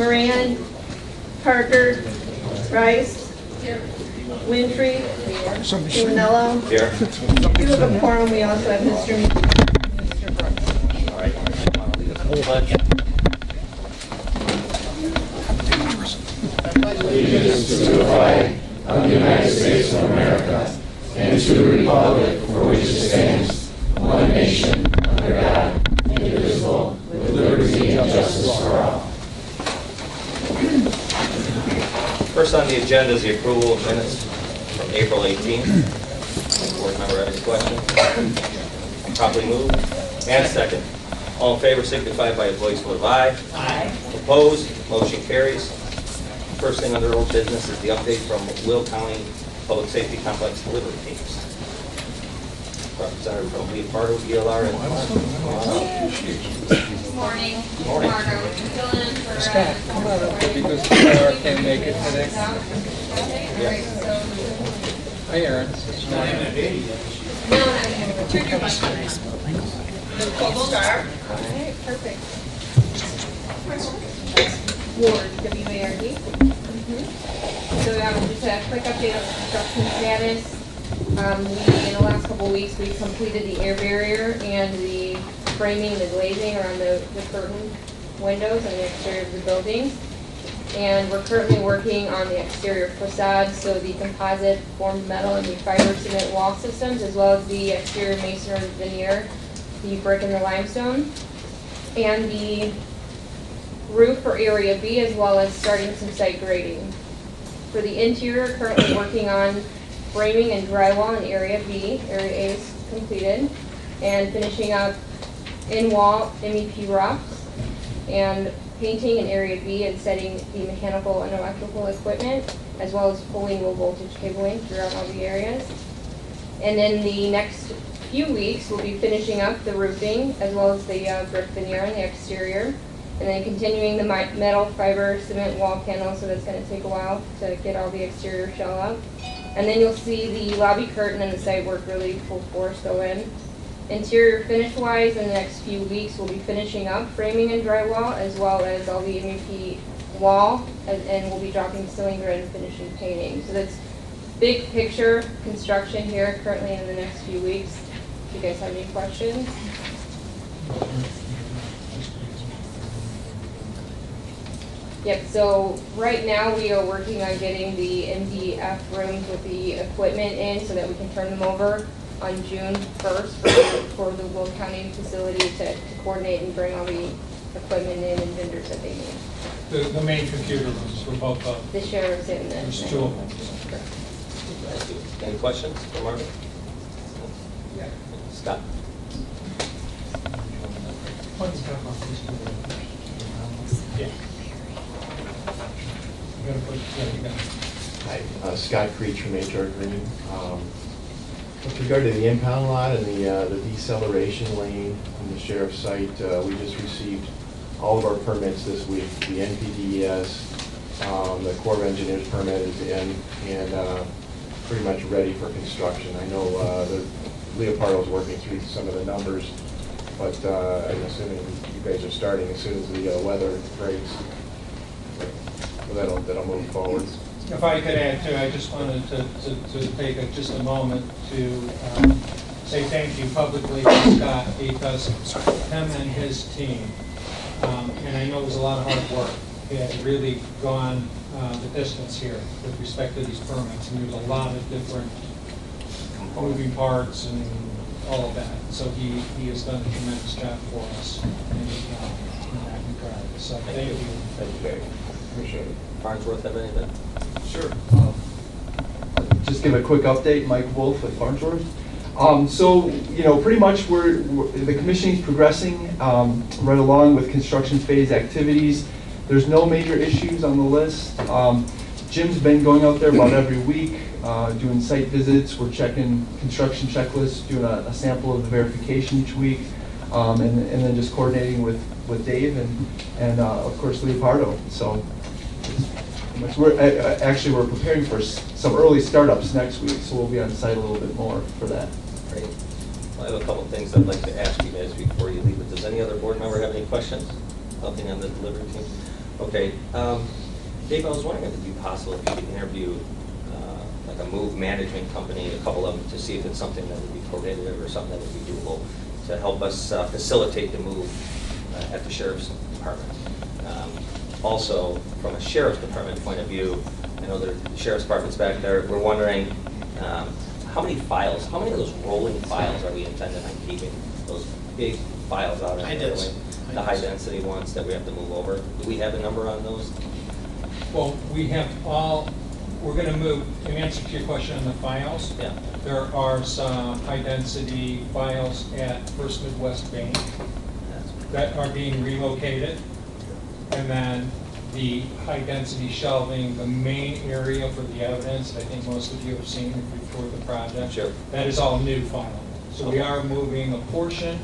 Moran, Parker, Rice, Wintry, Manello. Here. We have a quorum. We also have Mr. Brooks. All right. Pledge. Allegiance to the flag of the United States of America and to the republic for which it stands, one nation, under God, indivisible, with liberty and justice for all. First on the agenda is the approval of minutes from April 18th. Any board member have any questions? Properly moved. And second. All in favor signify by a voice vote of aye. Aye. Opposed? Motion carries. First thing under old business is the update from Will County Public Safety Complex delivery teams. Representative from Leopardo, DLR, and Good morning. Morning. Margo, filling in for Scott, come on up here because DLR can't make it today. Alright, so Hi, Aaron. no, turn your mic on. Star. Alright, perfect. Ward, W-A-R-D. So just a quick update on the construction status. In the last couple of weeks, we've completed the air barrier and the framing, the glazing around the curtain windows on the exterior of the buildings. And we're currently working on the exterior facade, so the composite formed metal and the fiber cement wall systems, as well as the exterior masonry veneer, the brick and the limestone, and the roof for Area B, as well as starting some site grading. For the interior, currently working on framing and drywall in Area B. Area A is completed, and finishing up in-wall MEP rocks, and painting in Area B and setting the mechanical and electrical equipment, as well as pulling low voltage cabling throughout all the areas. And in the next few weeks, we'll be finishing up the roofing, as well as the brick veneer on the exterior, and then continuing the metal fiber cement wall panel, so that's going to take a while to get all the exterior shell up. And then you'll see the lobby curtain and the site work really full force go in. Interior finish-wise, in the next few weeks, we'll be finishing up framing and drywall, as well as all the MEP wall, and we'll be dropping ceiling grid and finishing painting. So that's big picture construction here currently in the next few weeks. Do you guys have any questions? Yep, so right now we are working on getting the MDF rooms with the equipment in so that we can turn them over on June 1st for the Will County facility to coordinate and bring all the equipment in and vendors that they need. The main computer rooms for both of them. The sheriff's in the... There's two of them. thank you. Any questions for Margaret? Yeah. Scott? Yeah. You gotta put, yeah, you got it. Hi, Scott Creech from HR Green. With regard to the impound lot and the deceleration lane in the sheriff's site, we just received all of our permits this week. The NPDES, the Corps of Engineers permit is in, and pretty much ready for construction. I know the Leopardo's working through some of the numbers, but I'm assuming you guys are starting as soon as the weather breaks. So that'll move forward. If I could add too, I just wanted to take just a moment to say thank you publicly to Scott, because him and his team, and I know it was a lot of hard work, he had really gone the distance here with respect to these permits, and there's a lot of different moving parts and all of that. So he has done a tremendous job for us in that regard. So thank you. Thank you, Dave. Appreciate it. Farnsworth have anything? Sure. Just give a quick update. Mike Wolf at Farnsworth. So, you know, pretty much the commissioning is progressing right along with construction phase activities. There's no major issues on the list. Jim's been going out there about every week, doing site visits. We're checking construction checklists, doing a sample of the verification each week, and then just coordinating with Dave and of course Leopardo. So we're preparing for some early startups next week, so we'll be on site a little bit more for that. Great. Well, I have a couple of things I'd like to ask you guys before you leave. But does any other board member have any questions? Nothing on the delivery team? Okay. Dave, I was wondering if it would be possible if you could interview like a move management company, a couple of them, to see if it's something that would be prohibitive or something that would be doable to help us facilitate the move at the sheriff's department. Also, from a sheriff's department point of view, I know the sheriff's department's back there. We're wondering how many files, how many of those rolling files are we intending on keeping? Those big files out in High there, density. the high density ones that we have to move over. Do we have a number on those? Well, we have all, we're going to move, in answer to your question on the files, Yeah. there are some high-density files at First Midwest Bank that are being relocated. And then the high-density shelving, the main area for the evidence, I think most of you have seen before the project. Sure. That is all new file. So we are moving a portion,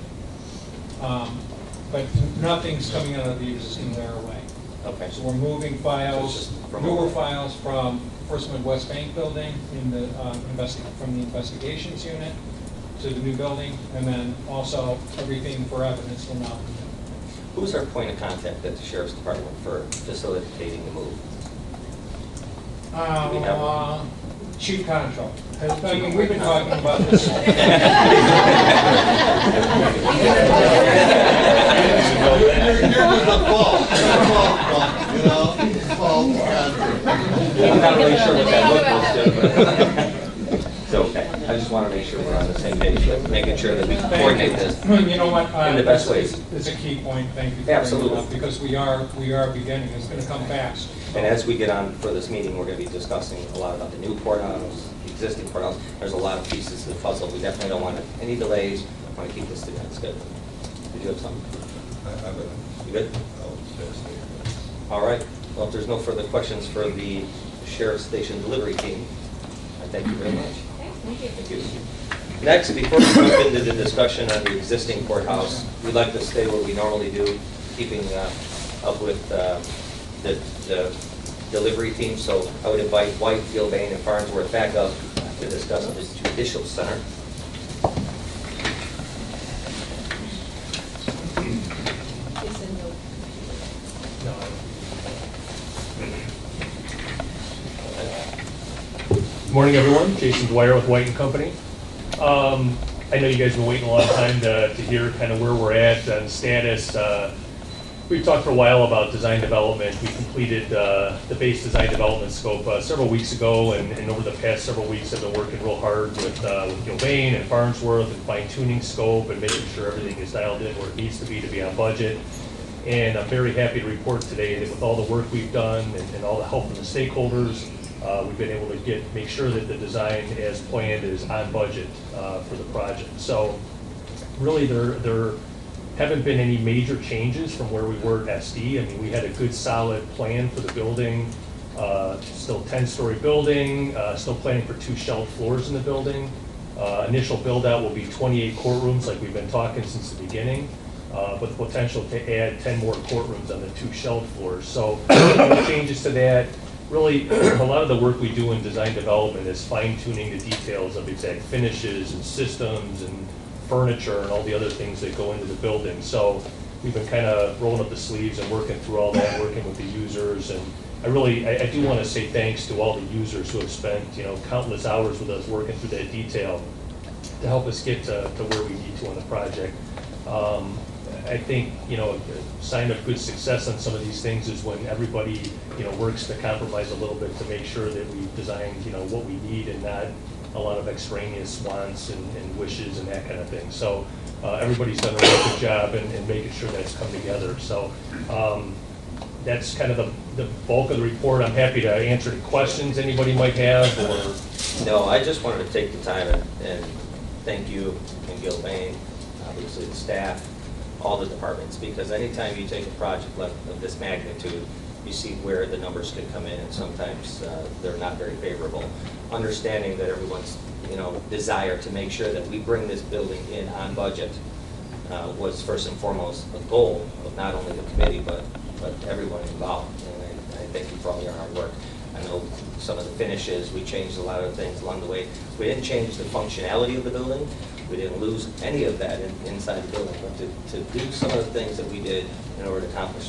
but nothing's coming out of the existing layer away. Okay. So we're moving files, So it's just from newer over. files from First Midwest Bank building in the, from the investigations unit to the new building, and then also everything for evidence will now be new. Who's our point of contact at the sheriff's department for facilitating the move? we have Chief Control. I mean, we've been talking about this. I'm not really sure what that look was, but it's okay. I just want to make sure we're on the same page, with making sure that we can coordinate this. You know what? In the best ways. It's a key point, thank you for bringing it Absolutely. up, because we are beginning, it's gonna come fast. And as we get on for this meeting, we're going to be discussing a lot about the new courthouse, the existing courthouse. There's a lot of pieces to the puzzle. We definitely don't want any delays. We want to keep this to that schedule. Did you have something? You good? All right. Well, if there's no further questions for the sheriff's station delivery team, I thank you very much. Thank you. Thank you. Next, before we move into the discussion on the existing courthouse, we'd like to stay where we normally do, keeping up with the delivery team. So I would invite White, Gilbane, and Farnsworth back up to discuss the judicial center. Good morning, everyone. Jason Dwyer with White & Company. I know you guys have been waiting a long time to hear kind of where we're at and status. We've talked for a while about design development. We completed the base design development scope several weeks ago, and over the past several weeks I've been working real hard with Gilbane and Farnsworth and fine-tuning scope and making sure everything is dialed in where it needs to be on budget. And I'm very happy to report today that with all the work we've done and all the help from the stakeholders, we've been able to make sure that the design as planned is on budget for the project. So really there haven't been any major changes from where we were at SD. I mean, we had a good solid plan for the building, still 10-story building, still planning for 2 shelved floors in the building. Initial build out will be 28 courtrooms like we've been talking since the beginning, with the potential to add 10 more courtrooms on the 2 shelved floors. So no changes to that. Really, a lot of the work we do in design development is fine-tuning the details of exact finishes and systems and furniture and all the other things that go into the building. So we've been kind of rolling up the sleeves and working through all that, working with the users. And I do want to say thanks to all the users who have spent, countless hours with us working through that detail to help us get to where we need to on the project. I think, a sign of good success on some of these things is when everybody, works to compromise a little bit to make sure that we design, what we need and not a lot of extraneous wants and wishes and that kind of thing. So everybody's done a really good job in making sure that's come together. So that's kind of the bulk of the report. I'm happy to answer any questions anybody might have or. No, I just wanted to take the time and thank you and Gilbane, obviously the staff, all the departments, because anytime you take a project of this magnitude, you see where the numbers can come in, and sometimes they're not very favorable. Understanding that everyone's desire to make sure that we bring this building in on budget was first and foremost a goal of not only the committee but everyone involved. And I thank you for all your hard work. I know some of the finishes, we changed a lot of things along the way. We didn't change the functionality of the building, We didn't lose any of that inside the building, but to do some of the things that we did in order to accomplish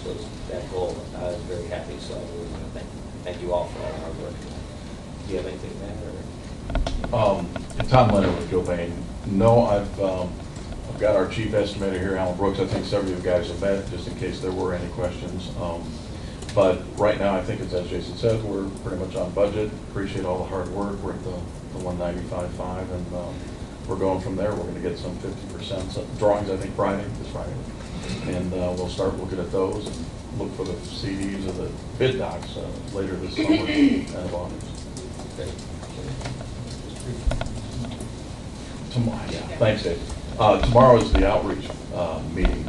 that goal, I was very happy. So I really want to thank you all for all the hard work. Do you have anything to add? Tom Leonard with Gilbane. No, I've got our chief estimator here, Alan Brooks. I think several of you guys have met, just in case there were any questions. But right now, I think it's as Jason said, we're pretty much on budget. Appreciate all the hard work. We're at the 195.5, and we're going from there. We're going to get some 50% drawings, I think, this Friday. And we'll start looking at those and look for the CDs or the bid docs later this summer, end of August. Okay. Tomorrow, yeah. Thanks, Dave. Tomorrow is the outreach meeting,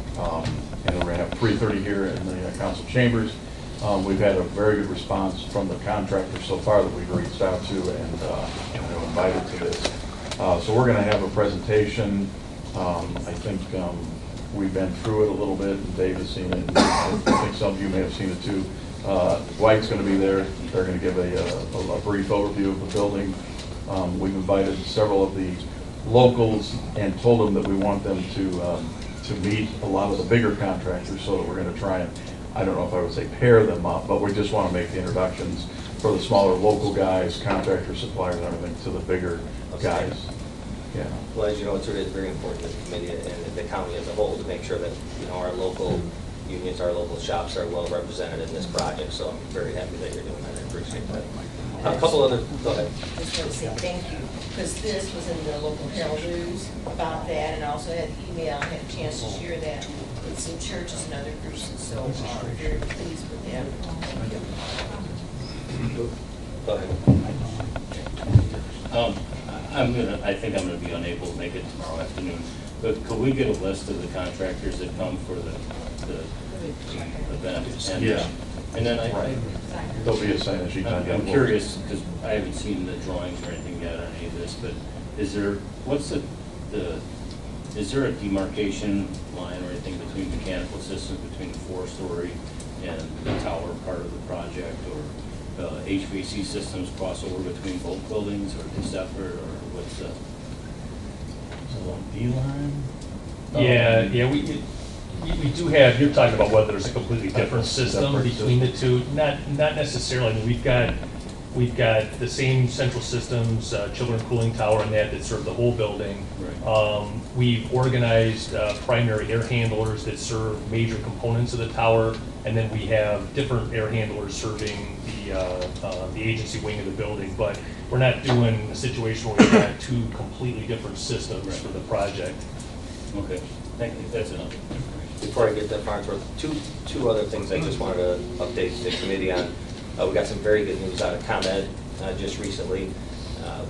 and we're going to have 3:30 here in the council chambers. We've had a very good response from the contractors so far that we've reached out to and they're invited to this. So we're going to have a presentation. I think we've been through it a little bit, and Dave has seen it. I think some of you may have seen it too. Dwight's going to be there. They're going to give a brief overview of the building. We've invited several of the locals and told them that we want them to meet a lot of the bigger contractors, so that we're going to try and, I don't know if I would say pair them up, but we just want to make the introductions for the smaller local guys, contractors, suppliers, and everything, to the bigger guys. Yeah. Well, as you know, it's very important to the committee and the county as a whole to make sure that, you know, our local unions, our local shops are well represented in this project. So I'm very happy that you're doing that. I appreciate that. A couple other, go ahead. Just want to say thank you, because this was in the local Herald News about that, and I also had email, I had a chance to share that with some churches and other groups, and so I'm very pleased with that. Go ahead. I think I'm gonna be unable to make it tomorrow afternoon, but could we get a list of the contractors that come for the event? And, Yeah. And then There'll be a sign sheet. I'm curious, because I haven't seen the drawings or anything yet on any of this, but is there, is there a demarcation line or anything between mechanical systems, between the 4-story and the tower part of the project, or HVAC systems cross over between both buildings, or they separate, or what's the? D-line? Yeah, we do have, you're talking about whether there's a completely different system between the two. Not necessarily. I mean, we've got the same central systems, children cooling tower and that serve the whole building. Right. We've organized primary air handlers that serve major components of the tower, and then we have different air handlers serving the agency wing of the building. But we're not doing a situation where we've got two completely different systems for the project. Okay, thank you. That's enough. Before I get that far, two other things I just wanted to update the committee on. We got some very good news out of ComEd just recently.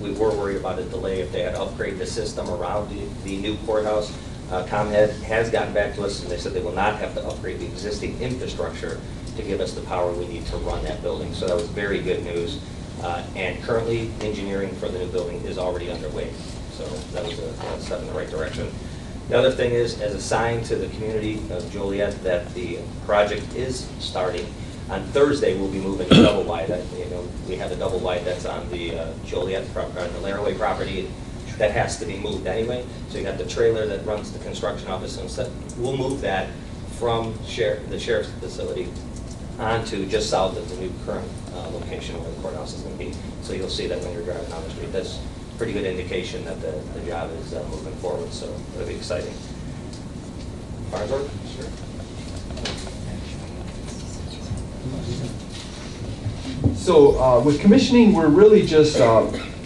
We were worried about a delay if they had to upgrade the system around the new courthouse. ComEd has gotten back to us, and they said they will not have to upgrade the existing infrastructure to give us the power we need to run that building. So that was very good news. And currently, engineering for the new building is already underway. So that was a step in the right direction. The other thing is, as a sign to the community of Joliet that the project is starting, on Thursday we'll be moving to double wide. We have a double wide that's on the Joliet, the Laraway property. That has to be moved anyway. So you got the trailer that runs the construction office, and we'll move that from the sheriff's facility onto just south of the new current location where the courthouse is going to be. So you'll see that when you're driving down the street. That's pretty good indication that the job is moving forward, so it'll be exciting. Farnsworth? Sure. So with commissioning, we're really just,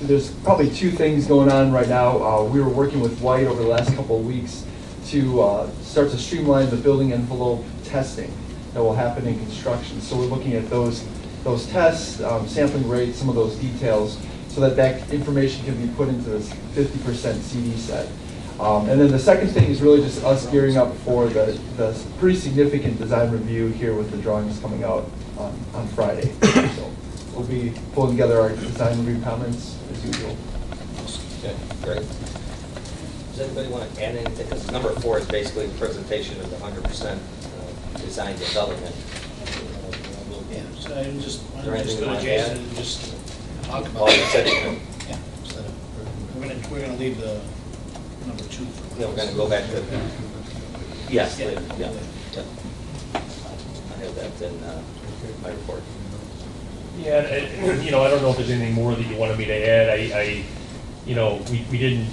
there's probably two things going on right now. We were working with White over the last couple of weeks to start to streamline the building envelope testing that will happen in construction. So we're looking at those tests, sampling rates, some of those details, so that information can be put into this 50% CD set. And then the second thing is really just us gearing up for the pretty significant design review here with the drawings coming out on Friday. So we'll be pulling together our design review comments as usual. Okay, great. Does anybody want to add anything? Because number 4 is basically the presentation of the 100% design development. Yeah, so I'm just Is there anything you go to want to Jason add? and just talk about Well, you said yeah, so we're gonna leave the number 2. Yeah, we're gonna go back to, yes, later, yeah. I have that in my report. Yeah, and, you know, I don't know if there's anything more that you wanted me to add. You know, we didn't,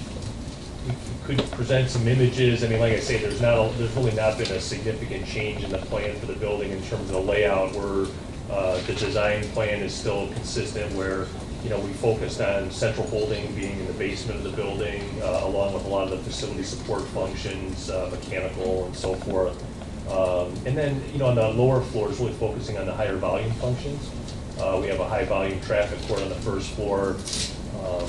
we could present some images. I mean, like I say, there's really not been a significant change in the plan for the building in terms of the layout, where the design plan is still consistent, where, you know, we focused on central holding being in the basement of the building, along with a lot of the facility support functions, mechanical and so forth. And then, you know, on the lower floors, really focusing on the higher volume functions. We have a high volume traffic court on the first floor.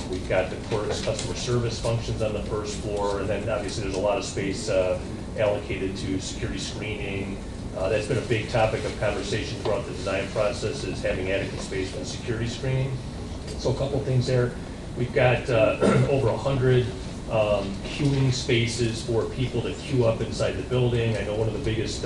We've got the court's customer service functions on the first floor, and then obviously there's a lot of space allocated to security screening. That's been a big topic of conversation throughout the design process, is having adequate space for the security screening. So a couple of things there. We've got over 100 queuing spaces for people to queue up inside the building. I know one of the biggest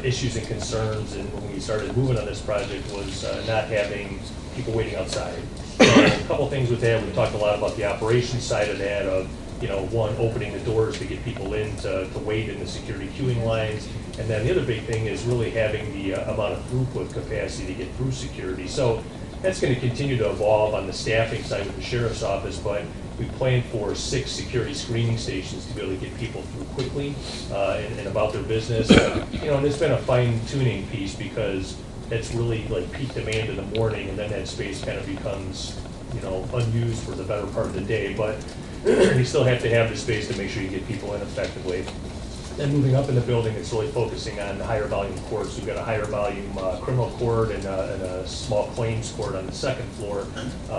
issues and concerns, and when we started moving on this project, was not having people waiting outside. So a couple of things with that. We talked a lot about the operations side of that, of, you know, one, opening the doors to get people in to wait in the security queuing lines. And then the other big thing is really having the amount of throughput capacity to get through security. So that's going to continue to evolve on the staffing side with the sheriff's office, but we plan for 6 security screening stations to be able to get people through quickly and about their business. You know, and it's been a fine tuning piece, because that's really like peak demand in the morning, and then that space kind of becomes, you know, unused for the better part of the day. But you still have to have the space to make sure you get people in effectively. Then moving up in the building, it's really focusing on the higher volume courts. We've got a higher volume criminal court and a small claims court on the second floor,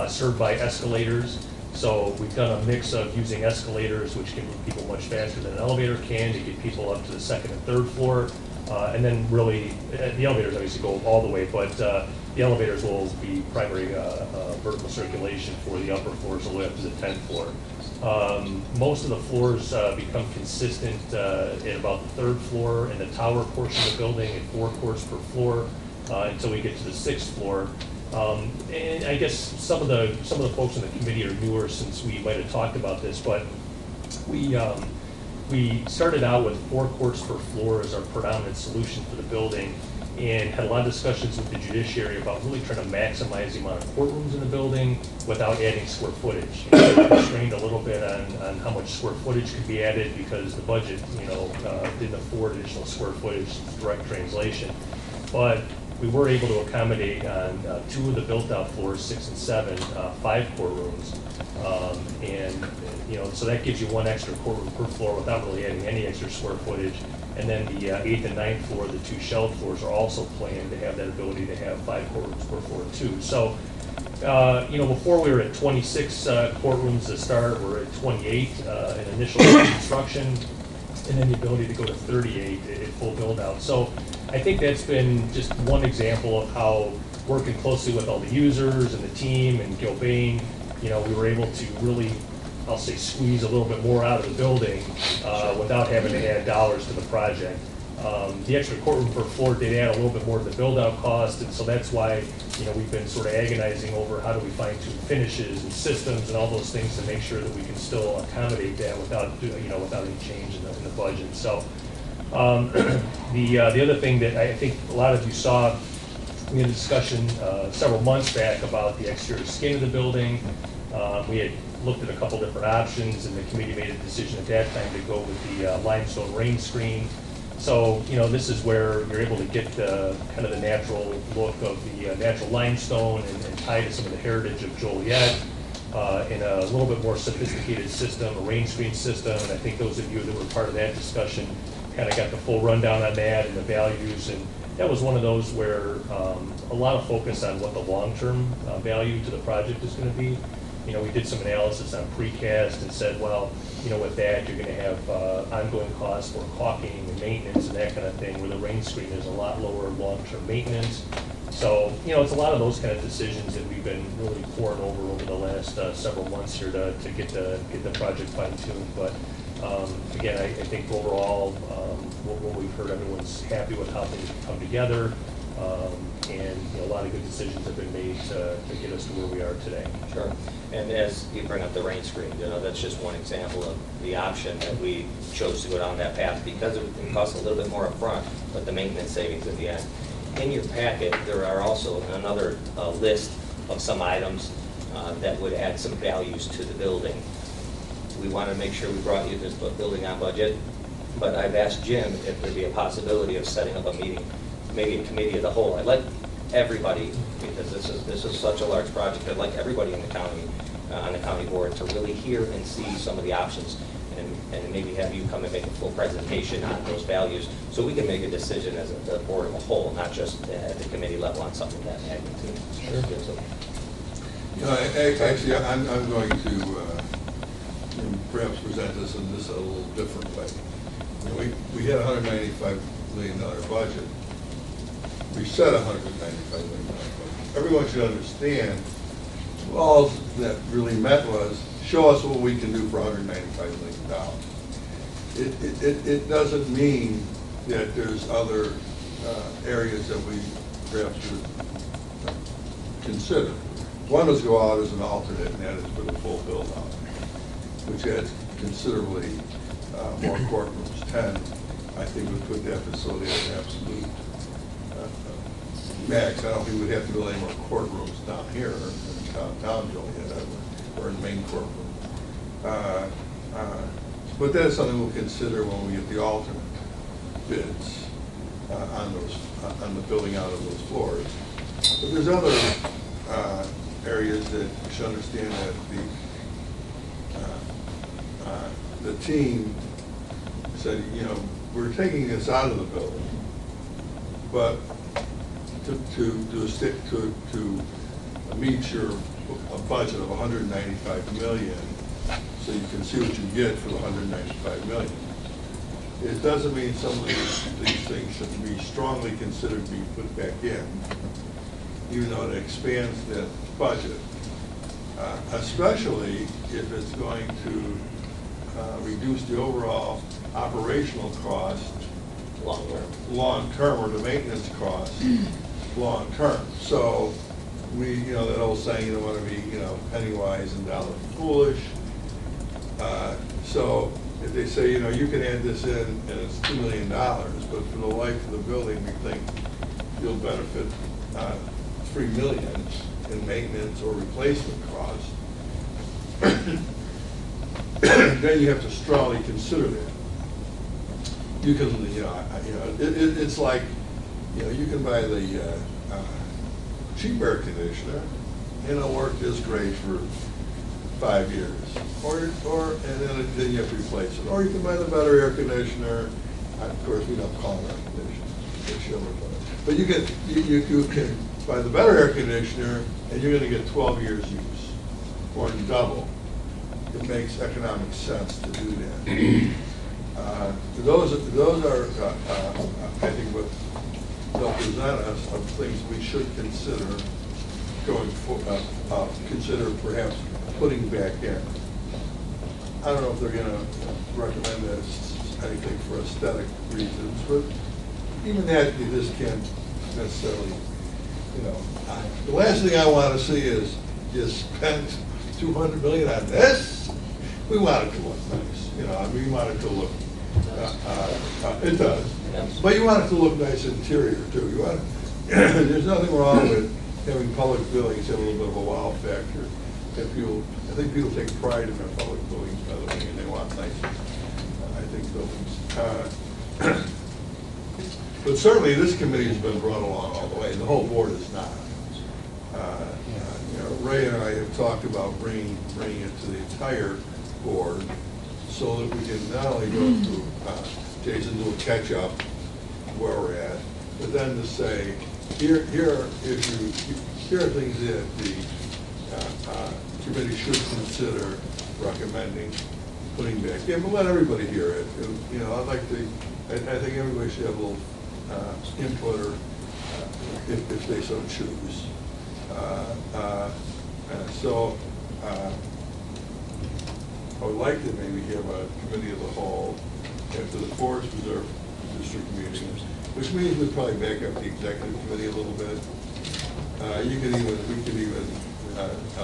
served by escalators. So we've done a mix of using escalators, which can move people much faster than an elevator can, to get people up to the second and third floor. And then really, the elevators obviously go all the way, but the elevators will be primary vertical circulation for the upper floors all the way up to the 10th floor. Most of the floors become consistent at about the 3rd floor, and the tower portion of the building at 4 courts per floor until we get to the 6th floor. And I guess some of the folks in the committee are newer, since we might have talked about this, but we started out with 4 courts per floor as our predominant solution for the building, and had a lot of discussions with the judiciary about really trying to maximize the amount of courtrooms in the building without adding square footage. We were constrained a little bit on how much square footage could be added, because the budget, you know, didn't afford additional square footage, direct translation. But we were able to accommodate on 2 of the built-out floors, 6 and 7, 5 courtrooms. And, you know, so that gives you 1 extra courtroom per floor without really adding any extra square footage. And then the 8th and 9th floor, the 2 shelved floors, are also planned to have that ability to have 5 courtrooms per floor too. So, you know, before we were at 26 courtrooms to start, we're at 28 in initial construction, and then the ability to go to 38 at full build out. So I think that's been just one example of how, working closely with all the users and the team and Gilbane, you know, we were able to really, I'll say, squeeze a little bit more out of the building without having to add dollars to the project. The extra courtroom per floor did add a little bit more to the build-out cost, and so that's why, you know, we've been sort of agonizing over how do we fine-tune finishes and systems and all those things to make sure that we can still accommodate that without, you know, without any change in the budget. So the other thing that I think a lot of you saw, we had a discussion several months back about the exterior skin of the building. We had looked at a couple different options, and the committee made a decision at that time to go with the limestone rain screen. So, you know, this is where you're able to get kind of the natural look of the natural limestone and tie to some of the heritage of Joliet in a little bit more sophisticated system, a rain screen system. And I think those of you that were part of that discussion kind of got the full rundown on that and the values. And that was one of those where a lot of focus on what the long-term value to the project is going to be. You know, we did some analysis on precast and said, well, you know, with that, you're going to have ongoing costs for caulking and maintenance and that kind of thing, where the rain screen is a lot lower long-term maintenance. So, you know, it's a lot of those kind of decisions that we've been really pouring over the last several months here to get the project fine-tuned. But again, I think overall, what we've heard, everyone's happy with how things come together. And a lot of good decisions have been made to get us to where we are today. Sure. And as you bring up the rain screen, that's just one example of the option that we chose to go down that path because it costs a little bit more upfront, but the maintenance savings at the end. In your packet, there are also another list of some items that would add some values to the building. We want to make sure we brought you this building on budget, but I've asked Jim if there'd be a possibility of setting up a meeting, maybe a committee of the whole. I'd like everybody, because this is such a large project, I'd like everybody in the county, on the county board, to really hear and see some of the options, and maybe have you come and make a full presentation on those values, so we can make a decision as a board of a whole, not just at the committee level on something that magnitude. Actually, I'm going to perhaps present this in this a little different way. We had a $195 million budget. We set a $195 million budget. Everyone should understand, all that really meant was, show us what we can do for $195 million. It doesn't mean that there's other areas that we perhaps should consider. One was go out as an alternate, and that is for the full build-out, which adds considerably more courtrooms. 10, I think, would put that facility at an absolute max. I don't think we'd have to build any more courtrooms down here in downtown Joliet, or in the main courtroom. But that's something we'll consider when we get the alternate bids on the building out of those floors. But there's other areas that you should understand that the team said, we're taking this out of the building, but to meet your budget of $195 million, so you can see what you get for the $195 million. It doesn't mean some of these things should be strongly considered to be put back in, even though it expands that budget, especially if it's going to reduce the overall operational cost long term, or the maintenance cost long term. So we, that old saying, you don't want to be, penny wise and dollar foolish. So if they say, you can add this in and it's $2 million, but for the life of the building, we think you'll benefit $3 million in maintenance or replacement costs, then you have to strongly consider that. You can, it's like, you can buy the cheap air conditioner, and it'll work just great for 5 years, and then you have to replace it. Or you can buy the better air conditioner. Of course, we don't call them air conditioners, but you can buy the better air conditioner, and you're going to get 12 years use, or double. It makes economic sense to do that. Those are, I think, what they'll present us of things we should consider going consider perhaps putting back in. I don't know if they're going to recommend this, anything for aesthetic reasons, but even that you just can't necessarily, the last thing I want to see is you spend $200 million on this. We want it to look nice, we want it to look, it does. But you want it to look nice interior too. You want there's nothing wrong with having public buildings have a little bit of a wow factor. I think people take pride in their public buildings, by the way, and they want nice, I think, buildings. But certainly this committee has been brought along all the way. The whole board is not. Ray and I have talked about bringing it to the entire board, so that we can not only go through, Jason, do a catch-up where we're at, but then to say, here are things that the committee should consider recommending putting back in, but let everybody hear it. I think everybody should have a little input, or if they so choose. I would like to maybe have a committee of the whole after the Forest Preserve District meeting, which means we'd probably back up the executive committee a little bit.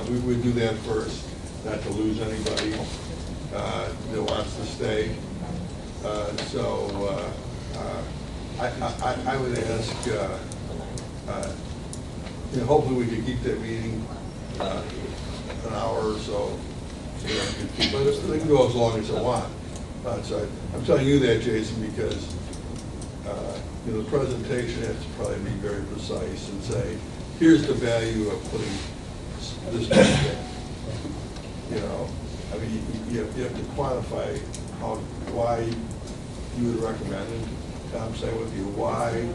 We would do that first, not to lose anybody that wants to stay. I would ask, hopefully we could keep that meeting an hour or so. But they can go as long as they want. So I'm telling you that, Jason, because the presentation has to probably be very precise and say, here's the value of putting this project. I mean, you have to quantify why you would recommend it. Tom, same with you. Why?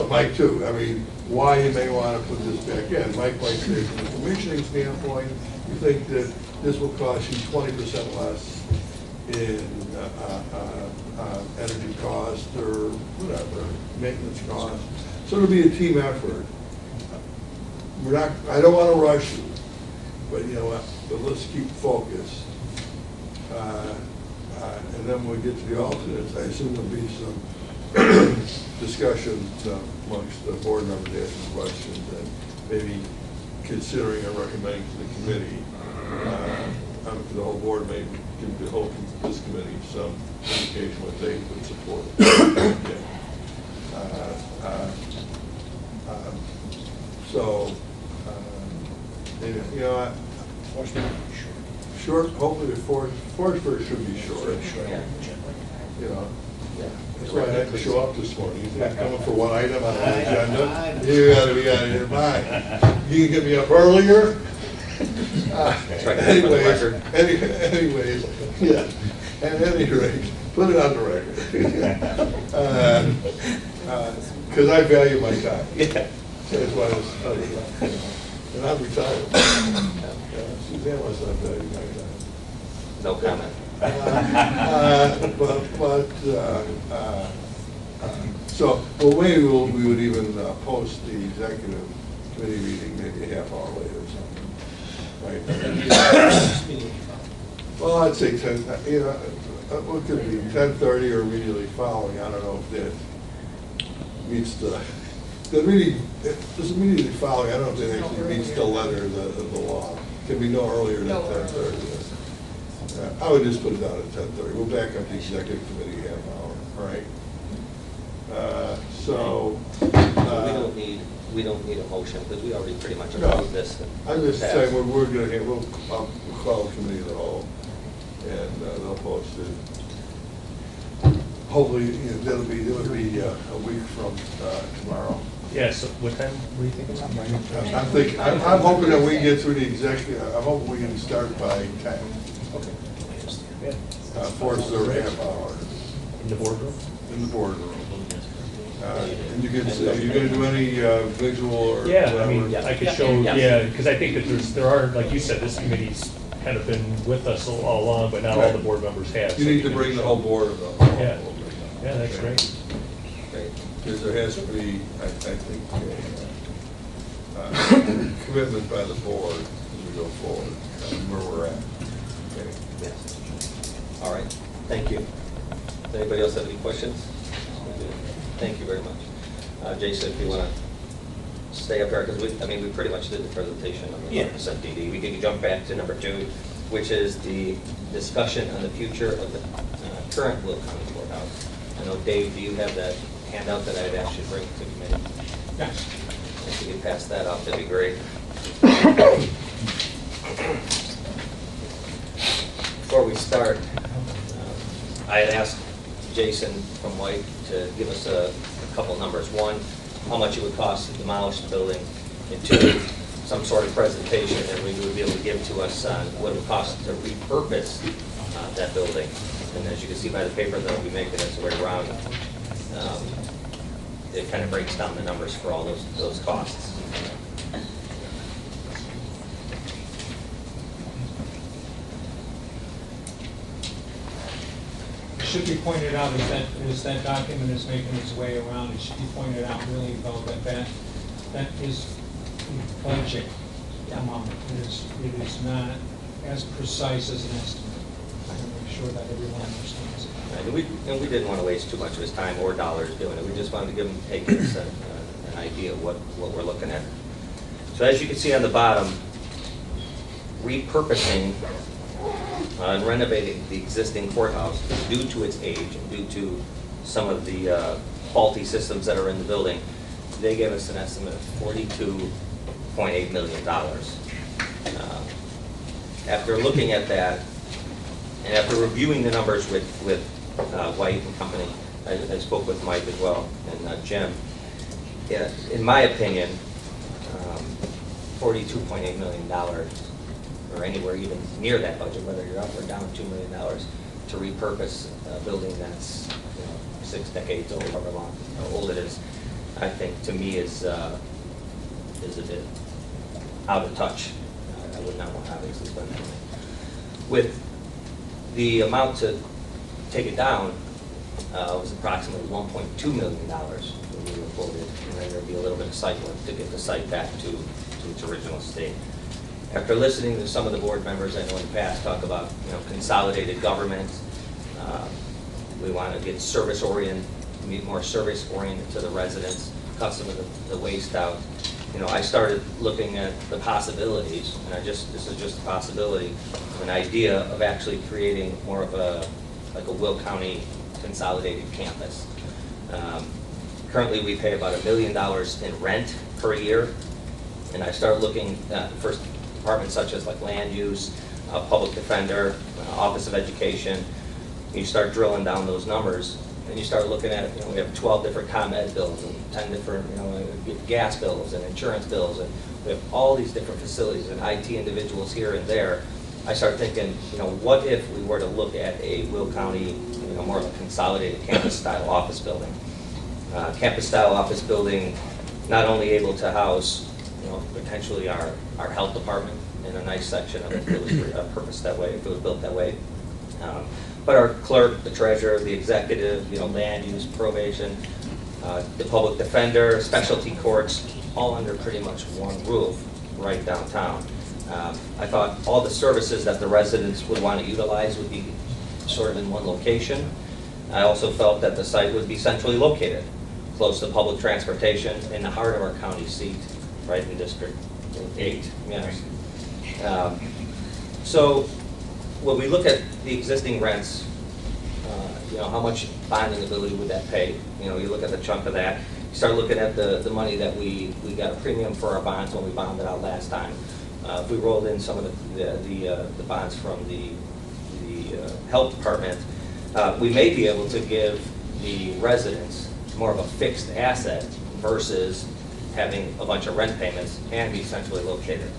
Mike too. I mean, why you may want to put this back in. Mike might say, from a commissioning standpoint, you think that this will cost you 20% less in energy cost or whatever, maintenance cost. So it'll be a team effort. I don't want to rush you, but you know what? But let's keep focused. And then when we get to the alternates, I assume there'll be some discussion amongst the board members asking questions and maybe considering or recommending to the committee. The whole board may give this committee some indication what they would support. Short, hopefully the Forestburg should be short. That's why I had to show up this morning. You think I'm coming for one item on the agenda? You gotta be out of your mind. You can get me up earlier? Anyways, yeah, at any rate, put it on the record. Because I value my time. That's why I was telling you. And I'm retired. Suzanne must not value my time. No comment. Maybe we would even post the executive committee meeting maybe a half hour later or something. Right. Well, I'd say 10, what could be 10:30 or immediately following. I don't know if that meets this immediately following, I don't know if that actually meets the letter of the law. It can be no earlier than 10:30. I would just put it down at 10:30. We'll back up the executive committee half hour, all right? We don't need a motion because we already pretty much approved this. I'm just saying we're going to we'll call the committee of the whole, and they'll post it. Hopefully, it'll be a week from tomorrow. Yeah, so what time were you thinking? I'm hoping that we can get through the executive. I'm hoping we can start by 10. Okay. Yeah. Forestburg half hour. In the boardroom? In the boardroom. And you can say, are you going to do any visual or? Yeah, I mean, I could show, because I think that there are, like you said, this committee's kind of been with us all along, but not all the board members have. You need to bring the whole board. Yeah, that's great. Because there has to be, I think, commitment by the board as we go forward, where we're at. Okay. Yes. All right. Thank you. Does anybody else have any questions? Thank you very much. Jason, if you want to stay up there, because we pretty much did the presentation on the 100% DD. We can jump back to number 2, which is the discussion on the future of the current Will County Courthouse. I know, Dave, do you have that handout that I'd asked you to bring to the committee? Yes. If you could pass that off, that'd be great. Before we start, I had asked Jason from White to give us a couple numbers. 1, how much it would cost to demolish the building, and 2, some sort of presentation that we would be able to give to us on what it would cost to repurpose that building. And as you can see by the paper that I'll be making its way around, it kind of breaks down the numbers for all those costs. It should be pointed out as that document is making its way around, it should be pointed out really though that is budget amount. It is not as precise as an estimate. I want to make sure that everyone understands it. And we didn't want to waste too much of his time or dollars doing it. We just wanted to give him, hey, give us an idea of what we're looking at. So as you can see on the bottom, repurposing and renovating the existing courthouse due to its age and due to some of the faulty systems that are in the building, they gave us an estimate of $42.8 million. After looking at that, and after reviewing the numbers with White and Company, I spoke with Mike as well, and Jim. Yeah, in my opinion, $42.8 million, or anywhere even near that budget, whether you're up or down $2 million, to repurpose a building that's 6 decades old, however long old it is, I think to me is a bit out of touch. I would not want to obviously spend that money. With the amount to take it down was approximately $1.2 million that we were quoted, and then there'd be a little bit of site work to get the site back to its original state. After listening to some of the board members I know in the past talk about consolidated government, we want to get service oriented, be more service oriented to the residents, cut some of the waste out. I started looking at the possibilities, and this is just a possibility, of an idea of actually creating more of like a Will County consolidated campus. Currently, we pay about $1 million in rent per year, and I started looking at first departments such as like land use, public defender, office of education. You start drilling down those numbers, and you start looking at it. We have 12 different ComEd bills and 10 different gas bills and insurance bills, and we have all these different facilities and IT individuals here and there. I start thinking, what if we were to look at a Will County, more of a consolidated campus-style office building? Campus-style office building, not only able to house, potentially our health department in a nice section of it, if it was purposed that way, if it was built that way. But our clerk, the treasurer, the executive, land use, probation, the public defender, specialty courts, all under pretty much one roof right downtown. I thought all the services that the residents would want to utilize would be sort of in one location. I also felt that the site would be centrally located, close to public transportation, in the heart of our county seat, right in District 8. Yes. So when we look at the existing rents, how much bonding ability would that pay? You look at the chunk of that. You start looking at the money that we got a premium for our bonds when we bonded out last time. If we rolled in some of the bonds from the health department, we may be able to give the residents more of a fixed asset versus having a bunch of rent payments and be centrally located.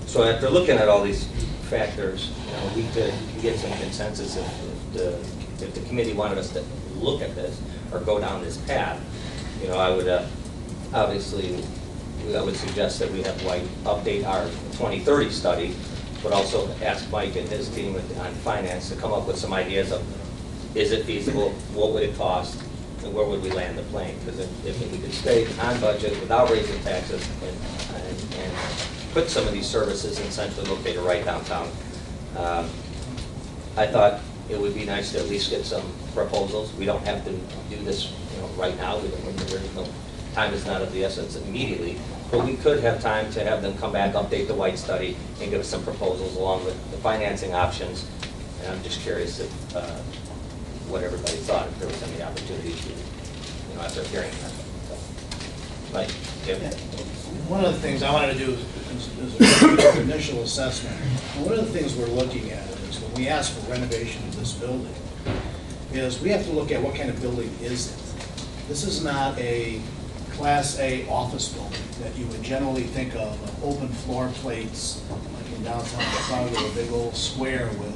So after looking at all these factors, we could get some consensus if the committee wanted us to look at this or go down this path. I would obviously I would suggest that we have White update our 2030 study, but also ask Mike and his team on finance to come up with some ideas of, is it feasible, what would it cost, and where would we land the plane? Because if we could stay on budget without raising taxes and put some of these services in centrally located right downtown, I thought it would be nice to at least get some proposals. We don't have to do this right now. Time is not of the essence immediately, but we could have time to have them come back, update the White study, and give us some proposals along with the financing options. And I'm just curious if what everybody thought, if there was any opportunity to, after hearing that. So, Mike, Jim? Yeah. One of the things I wanted to do is an initial assessment. And one of the things we're looking at is when we ask for renovation of this building, is we have to look at what kind of building is it. This is not a Class A office building that you would generally think of open floor plates, like in downtown Chicago, a big old square with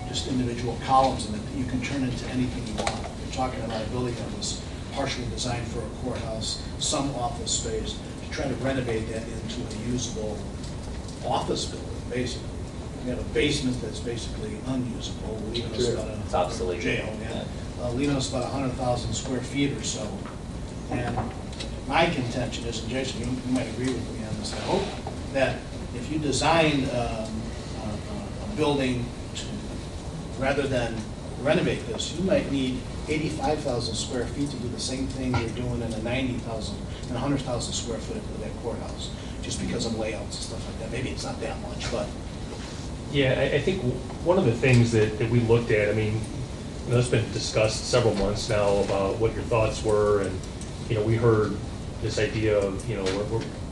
just individual columns in it that you can turn into anything you want. You're talking about a building that was partially designed for a courthouse, some office space, to try to renovate that into a usable office building, basically. We have a basement that's basically unusable, leaving us about It's obsolete. Jail, yeah. Leaving us about 100,000 square feet or so. And my contention is, and Jason, you might agree with me on this, I hope, that if you design a building rather than renovate this, you might need 85,000 square feet to do the same thing you're doing in a 90,000, and 100,000 square foot of that courthouse, just because of layouts and stuff like that. Maybe it's not that much, but. Yeah, I think one of the things that we looked at, I mean, you know, it's been discussed several months now about what your thoughts were, and, you know, we heard this idea of, you know,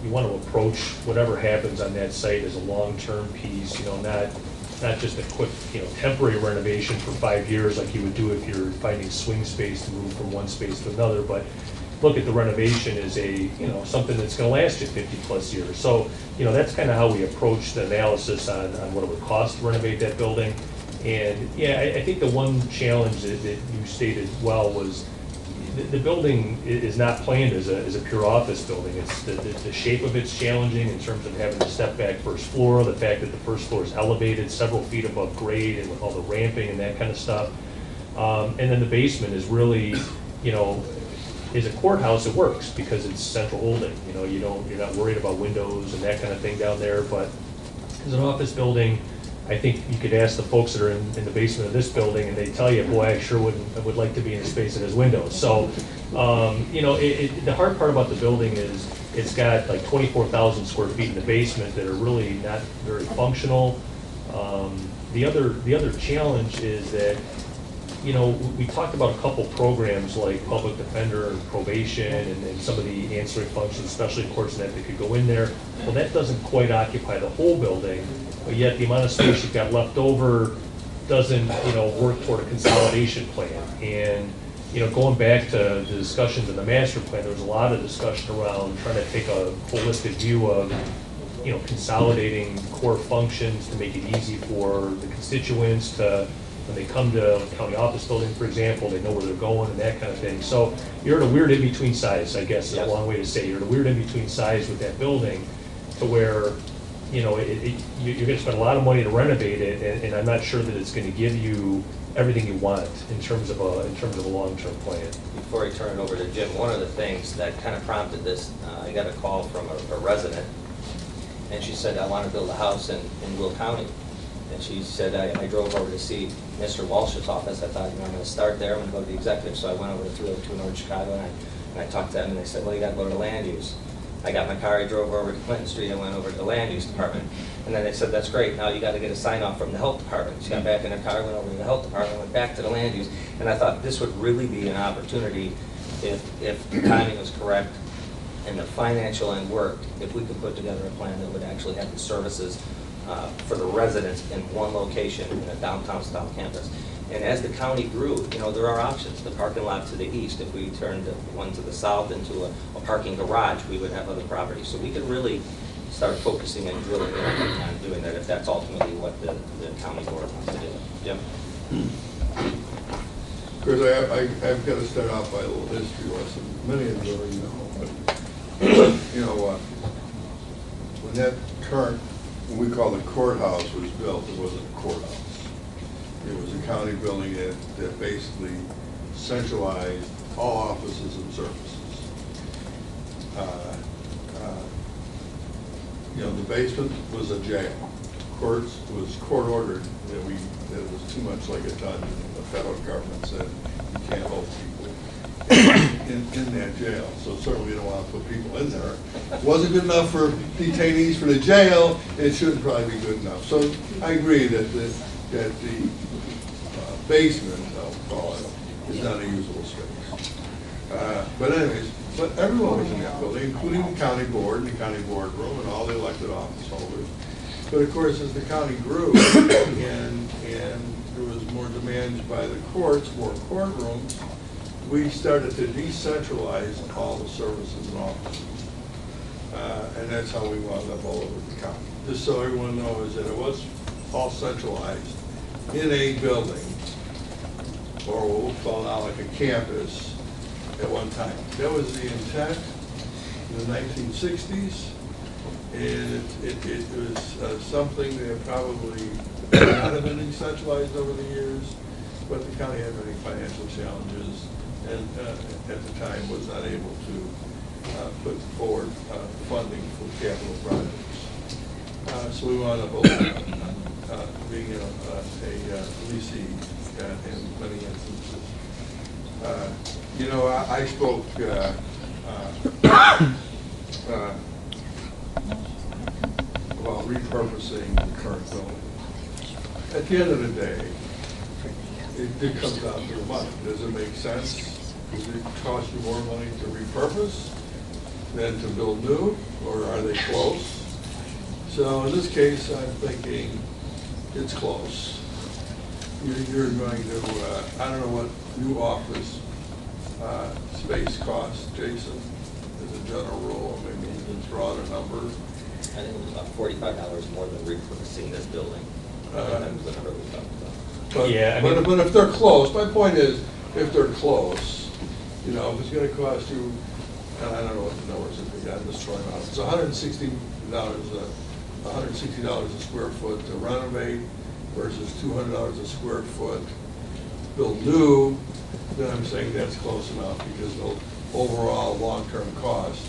you want to approach whatever happens on that site as a long-term piece, you know, not just a quick, you know, temporary renovation for 5 years like you would do if you're finding swing space to move from one space to another, but look at the renovation as a, you know, something that's going to last you 50-plus years. So, you know, that's kind of how we approach the analysis on what it would cost to renovate that building. And, yeah, I think the one challenge that you stated well was the building is not planned as a pure office building. It's the shape of it's challenging in terms of having to step back first floor, the fact that the first floor is elevated several feet above grade and with all the ramping and that kind of stuff. And then the basement is really, you know, is a courthouse, it works because it's central holding. You know, you're not worried about windows and that kind of thing down there. But as an office building, I think you could ask the folks that are in the basement of this building, and they tell you, boy, I would like to be in a space that has windows. So, you know, the hard part about the building is it's got like 24,000 square feet in the basement that are really not very functional. The other challenge is that, you know, we talked about a couple programs like public defender and probation and some of the ancillary functions, especially of course that could go in there. Well, that doesn't quite occupy the whole building, but yet the amount of space you've got left over doesn't, you know, work toward a consolidation plan. And, you know, going back to the discussions in the master plan, there was a lot of discussion around trying to take a holistic view of, you know, consolidating core functions to make it easy for the constituents to, when they come to a county office building, for example, they know where they're going and that kind of thing. So you're at a weird in-between size, I guess is a long way to say. You're at a weird in-between size with that building to where, you know, you're going to spend a lot of money to renovate it, and I'm not sure that it's going to give you everything you want in terms of a long-term plan. Before I turn it over to Jim, one of the things that kind of prompted this, I got a call from a resident, and she said, I want to build a house in Will County. And she said, I drove over to see Mr. Walsh's office. I thought, you know, I'm going to start there. I'm going to go to the executive. So I went over to 302 North Chicago, and I talked to them, and they said, well, you got to go to the land use. I got my car, I drove over to Clinton Street, I went over to the land use department. And then they said, that's great, now you got to get a sign off from the health department. She got back in her car, went over to the health department, went back to the land use. And I thought this would really be an opportunity if the timing was correct and the financial end worked, if we could put together a plan that would actually have the services for the residents in one location in a downtown style campus. And as the county grew, you know, there are options. The parking lot to the east, if we turned one to the south into a parking garage, we would have other properties. So we could really start focusing and drilling in on doing that if that's ultimately what the county board wants to do. Jim? Of course, I've got to start off by a little history lesson. Many of you already know, but you know what? When that current, what we call the courthouse was built, it wasn't a courthouse. It was a county building that basically centralized all offices and services. You know, the basement was a jail. Courts was court ordered that it was too much like a dungeon. The federal government said you can't hold people in that jail. So certainly we don't want to put people in there. It wasn't good enough for detainees for the jail. It shouldn't probably be good enough. So I agree that the basement, I'll call it, is not a usable space. But anyways, but everyone was in that building, including the county board and the county board room and all the elected office holders. But of course, as the county grew and there was more demands by the courts, more courtrooms, we started to decentralize all the services and offices. And that's how we wound up all over the county. Just so everyone knows that it was all centralized in a building, or what we'll call now like a campus at one time. That was the intent in the 1960s, and it was something that probably not have been decentralized over the years, but the county had many financial challenges, and at the time was not able to put forward funding for capital projects. So we wound up being a leasing in many instances. You know, I spoke about repurposing the current building. At the end of the day, it comes down to the money. Does it make sense? Does it cost you more money to repurpose than to build new, or are they close? So in this case, I'm thinking it's close. You're going to, I don't know what new office space costs, Jason, as a general rule. Maybe you can throw out a number. I think it was about $45 more than repurposing this building. That was the number we talked about. But, Yeah, I mean- but if they're close, my point is, if they're close, you know, if it's gonna cost you, and I don't know what the numbers would be, I'm just throwing out, it's $160, $160 a square foot to renovate versus $200 a square foot build new, then I'm saying that's close enough, because the overall long-term cost,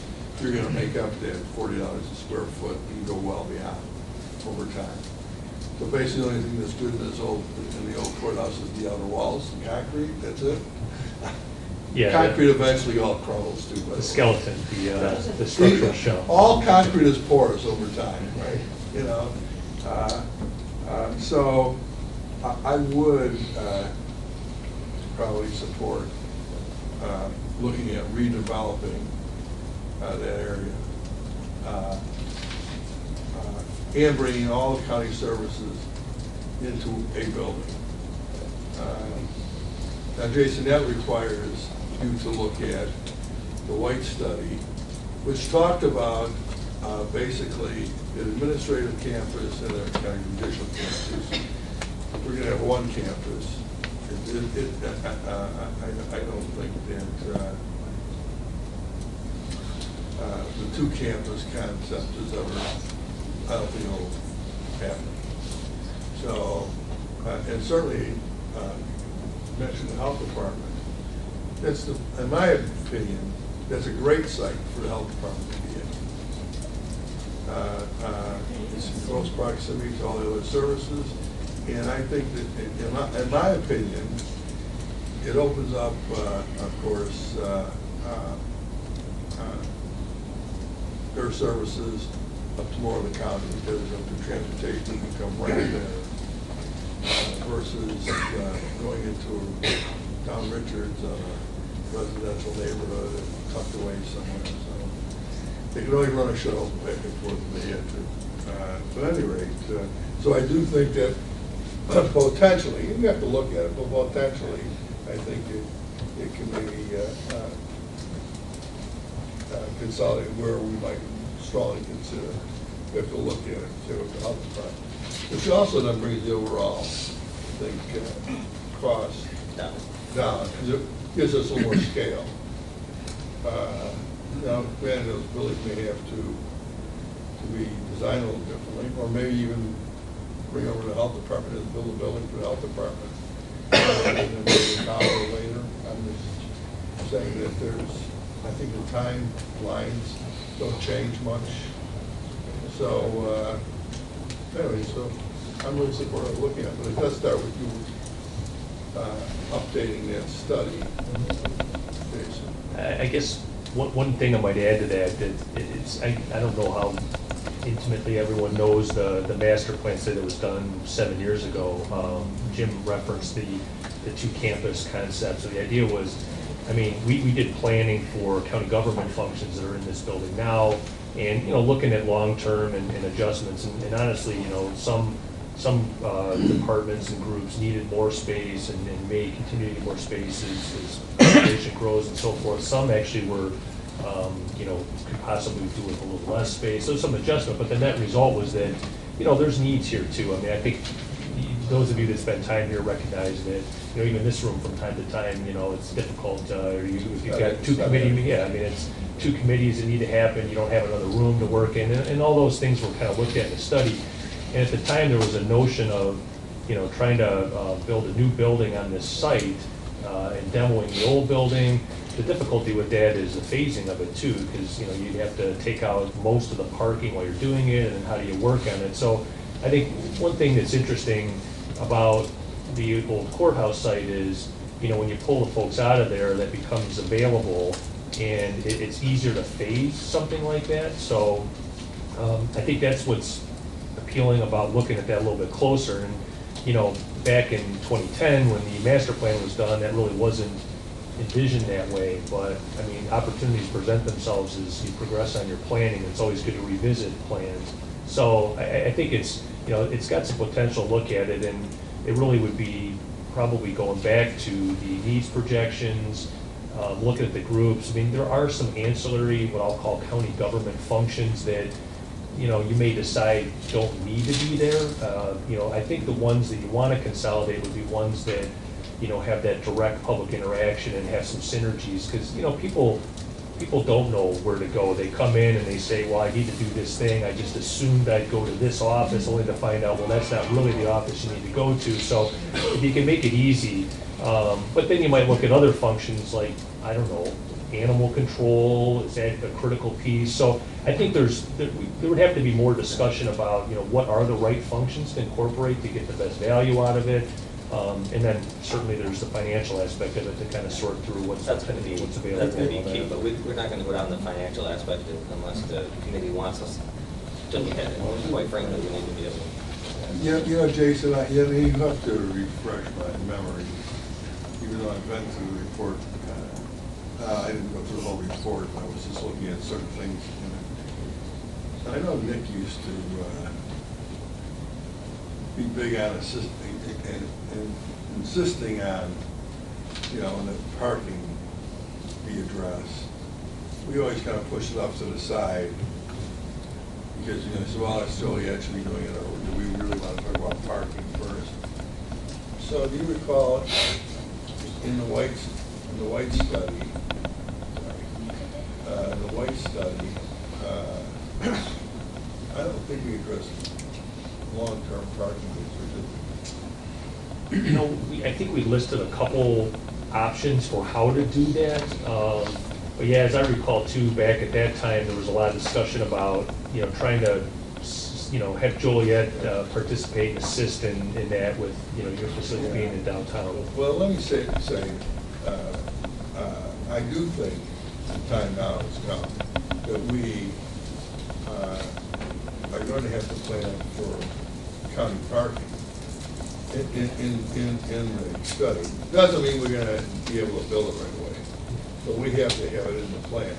you're gonna make up that $40 a square foot, you can go well beyond over time. So basically, the only thing that's good in the old courthouse is the outer walls, the concrete, that's it. Yeah. Concrete eventually all crumbles too. The skeleton, the structural shell. All concrete is porous over time, right? You know, so I would probably support looking at redeveloping that area. And bringing all the county services into a building. Now, Jason, that requires you to look at the White study, which talked about basically an administrative campus and a kind of judicial campus. We're going to have one campus. I don't think that the two campus concept is ever, I don't think it'll happen. So, and certainly, mentioned the health department. That's the, in my opinion, that's a great site for the health department to be in. It's in close proximity to all the other services, and I think that, in my opinion, it opens up, of course, their services up to more of the county, because of the transportation can come right there, versus going into Town Richards, residential neighborhood and tucked away somewhere. So they can only run a shuttle back and forth if they had to. But at any rate, so I do think that potentially, you have to look at it, but potentially, I think it can maybe consolidate where we might strongly consider. We have to look at it, see what the health department. Which also then brings the overall, I think, cost down, because it gives us a little more scale. Now, granted, those buildings may have to be designed a little differently, or maybe even bring over the health department and build a building for the health department. And then maybe an hour later, I'm just saying that there's, I think the timelines don't change much. So, anyway, so I'm really supportive of looking at it, but it does start with you updating that study, Jason. I guess one thing I might add to that, it's, I don't know how intimately everyone knows the master plan study that was done 7 years ago. Jim referenced the two campus concepts. So the idea was, I mean, we did planning for county government functions that are in this building now, and, you know, looking at long-term and adjustments, and honestly, you know, some departments and groups needed more space and may continue to need more space as population grows and so forth. Some actually were, you know, could possibly do with a little less space, so some adjustment, but the net result was that, you know, there's needs here too. I mean, I think those of you that spend time here recognize that, you know, even this room from time to time, you know, it's difficult, if you've got two committees, yeah, I mean, it's two committees that need to happen, you don't have another room to work in, and all those things were kind of looked at in the study. And at the time, there was a notion of, you know, trying to build a new building on this site and demoing the old building. The difficulty with that is the phasing of it too, because, you know, you'd have to take out most of the parking while you're doing it, and then how do you work on it? So I think one thing that's interesting about the old courthouse site is, you know, when you pull the folks out of there, that becomes available, and it's easier to phase something like that. So I think that's what's appealing about looking at that a little bit closer. And, you know, back in 2010, when the master plan was done, that really wasn't envisioned that way. But, I mean, opportunities present themselves as you progress on your planning. It's always good to revisit plans. So I think it's, you know, it's got some potential to look at it, and it really would be probably going back to the needs projections, looking at the groups. I mean, there are some ancillary, what I'll call county government functions that, you know, you may decide don't need to be there. You know, I think the ones that you want to consolidate would be ones that, you know, have that direct public interaction and have some synergies, because, you know, people don't know where to go. They come in and they say, well, I need to do this thing. I just assumed I'd go to this office, only to find out, well, that's not really the office you need to go to. So if you can make it easy, but then you might look at other functions like, I don't know, animal control, is that a critical piece? So I think there would have to be more discussion about, you know, what are the right functions to incorporate to get the best value out of it. And then certainly there's the financial aspect of it to kind of sort through what's available. That's going to be key, but we're not going to go down the financial aspect unless the committee wants us to look at it. Quite frankly, we need to be able to. You know, Jason, you have to refresh my memory, even though I've been through the report. I didn't go through the whole report. I was just looking at certain things in it. I know Nick used to be big on insisting on, you know, that parking be addressed. We always kind of push it up to the side because, you know, so well, it's silly actually doing it, or do we really want to talk about parking first? So do you recall in the White study, I don't think we addressed long-term parking issues. You know, I think we listed a couple options for how to do that. But yeah, as I recall too, back at that time, there was a lot of discussion about, you know, trying to, you know, have Joliet participate and assist in that with, you know, your facility being in downtown. Well, let me say, I do think the time now has come that we are going to have to plan for county parking in the study. Doesn't mean we're going to be able to build it right away, but we have to have it in the plan.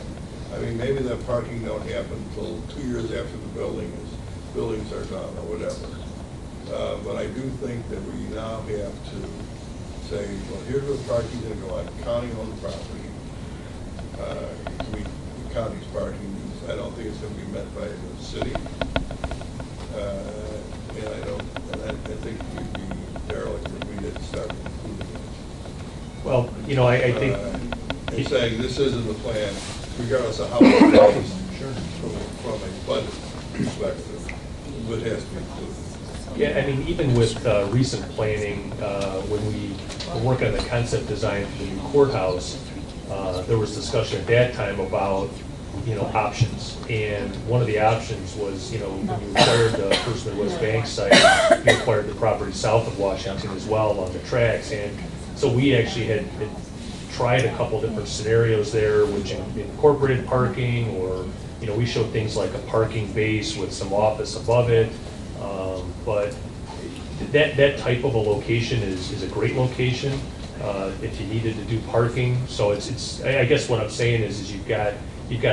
I mean, maybe that parking don't happen until 2 years after the buildings are done or whatever. But I do think that we now have to say, well, here's where parking's going to go on county-owned property. The county's parking needs, I don't think it's going to be met by the city. And I think we'd be derelict if we didn't start including it. Well, you know, I think... and saying this isn't the plan, regardless of how it's placed, from a budget perspective, it has to be included. Yeah, I mean, even with recent planning, when we were working on the concept design for the new courthouse, there was discussion at that time about, you know, options. And one of the options was, you know, when you acquired the First Midwest Bank site, you acquired the property south of Washington as well along the tracks. And so we actually had tried a couple different scenarios there, which incorporated parking, or, you know, we showed things like a parking base with some office above it. But that type of a location is a great location if you needed to do parking. So it's I guess what I'm saying is you've got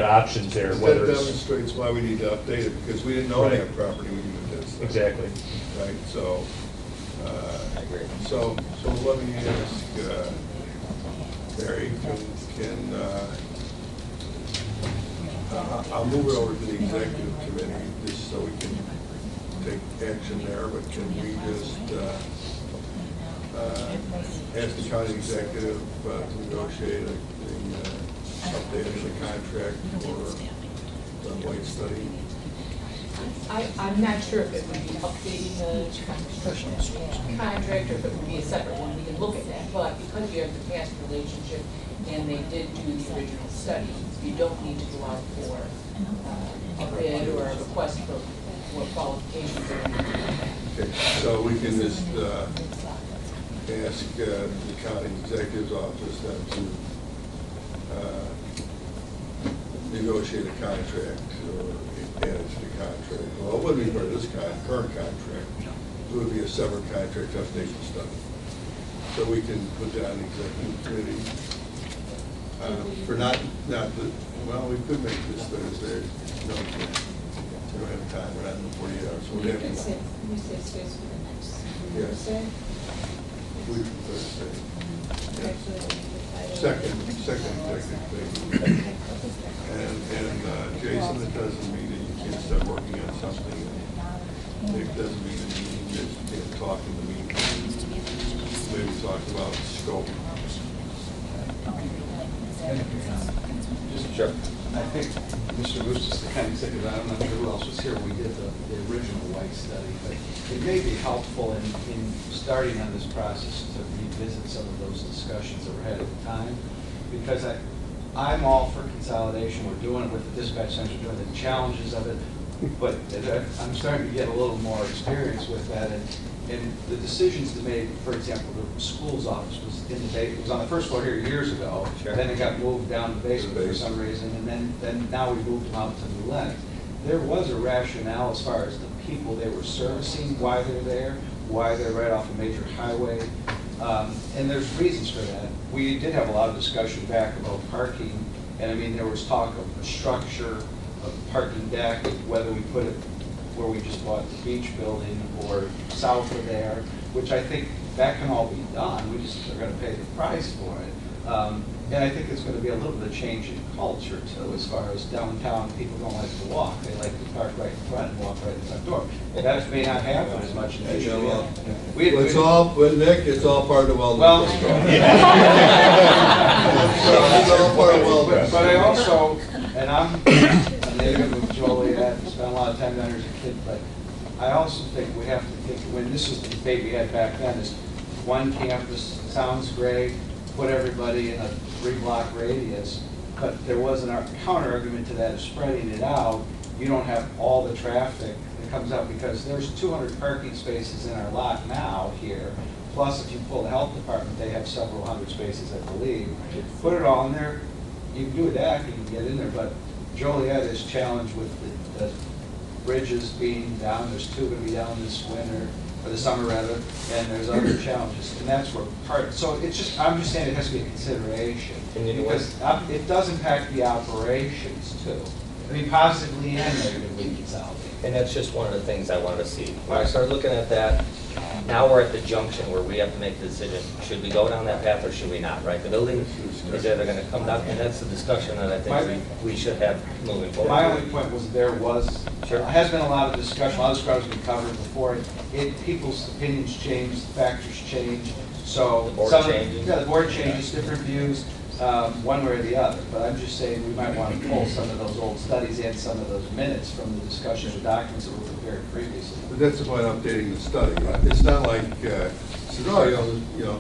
options there. That demonstrates why we need to update it, because we didn't own Right. that property when you did this. Exactly. Right, so, I agree. so let me ask, Barry, I'll move it over to the executive committee just so we can take action there, but can we just ask the county executive to negotiate the update of the contract for the White study? I'm not sure if it would be updating the contract or if it would be a separate one. We can look at that, but because you have the past relationship and they did do the original study, you don't need to go out for a bid or a request for qualifications or anything. Okay, so we can just ask the county executive's office then to negotiate a contract or add it to the contract. Well, it wouldn't be part of this current contract. It would be a separate contract updation study. So we can put that on the executive committee. For not the, well, we could make this Thursday. No, we can't. We don't have time. We're not in the 48 hours. So we have to. You say space for the next Yes. Thursday? Week from Thursday. Okay, Yes. so we'll decide on- Second executive thing. And Jason, it doesn't mean that you can't start working on something. It doesn't mean that you just can't talk in the meeting. Maybe talk about scope. Sure. I think Mr. Moose is the kind of executive, I'm not sure who else was here when we did the original White study, but it may be helpful in starting on this process to revisit some of those discussions that were had at the time, because I'm all for consolidation. We're doing it with the dispatch center, we're doing the challenges of it, but I'm starting to get a little more experience with that, and the decisions to make, for example, the school's office was in the it was on the first floor here years ago. Sure. Then it got moved down to the basement for some reason, and then now we moved them out to the left. There was a rationale as far as the people they were servicing, why they're there, why they're right off a major highway, and there's reasons for that. We did have a lot of discussion back about parking, and I mean, there was talk of a structure, of parking deck, whether we put it where we just bought the beach building or south of there, which I think that can all be done. We just are going to pay the price for it. And I think it's going to be a little bit of change in culture too, as far as downtown, people don't like to walk. They like to park right in front and walk right in the front door. That may not happen as much in Yeah, well, we it's all, but Nick, it's all part of wellness. Well, It's all part of wellness. but I also, and I'm native of Joliet, spent a lot of time down there as a kid, but I also think we have to think, when this was the debate we had back then, is one campus sounds great, put everybody in a 3-block radius, but there was a counter argument to that of spreading it out. You don't have all the traffic that comes out, because there's 200 parking spaces in our lot now here, plus if you pull the health department, they have several hundred spaces, I believe. Put it all in there, you can do a deck, you can get in there, but Joliet is challenged with the bridges being down. There's 2 going to be down this winter, or the summer rather, and there's other challenges, and that's where so it's just, I'm just saying it has to be a consideration, because it does impact the operations too. I mean, positively and negatively consolidating. And that's just one of the things I want to see. When I started looking at that, now we're at the junction where we have to make the decision, should we go down that path or should we not, right? The building is either going to come down, and that's the discussion that I think we should have moving forward. My only point was there has been a lot of discussion, a lot of this has been covered before. People's opinions change, factors change, so. The board changes. Yeah, the board changes, different views, one way or the other. But I'm just saying we might want to pull some of those old studies and some of those minutes from the discussions or documents that were prepared previously. But that's the point of updating the study. It's not like, you know,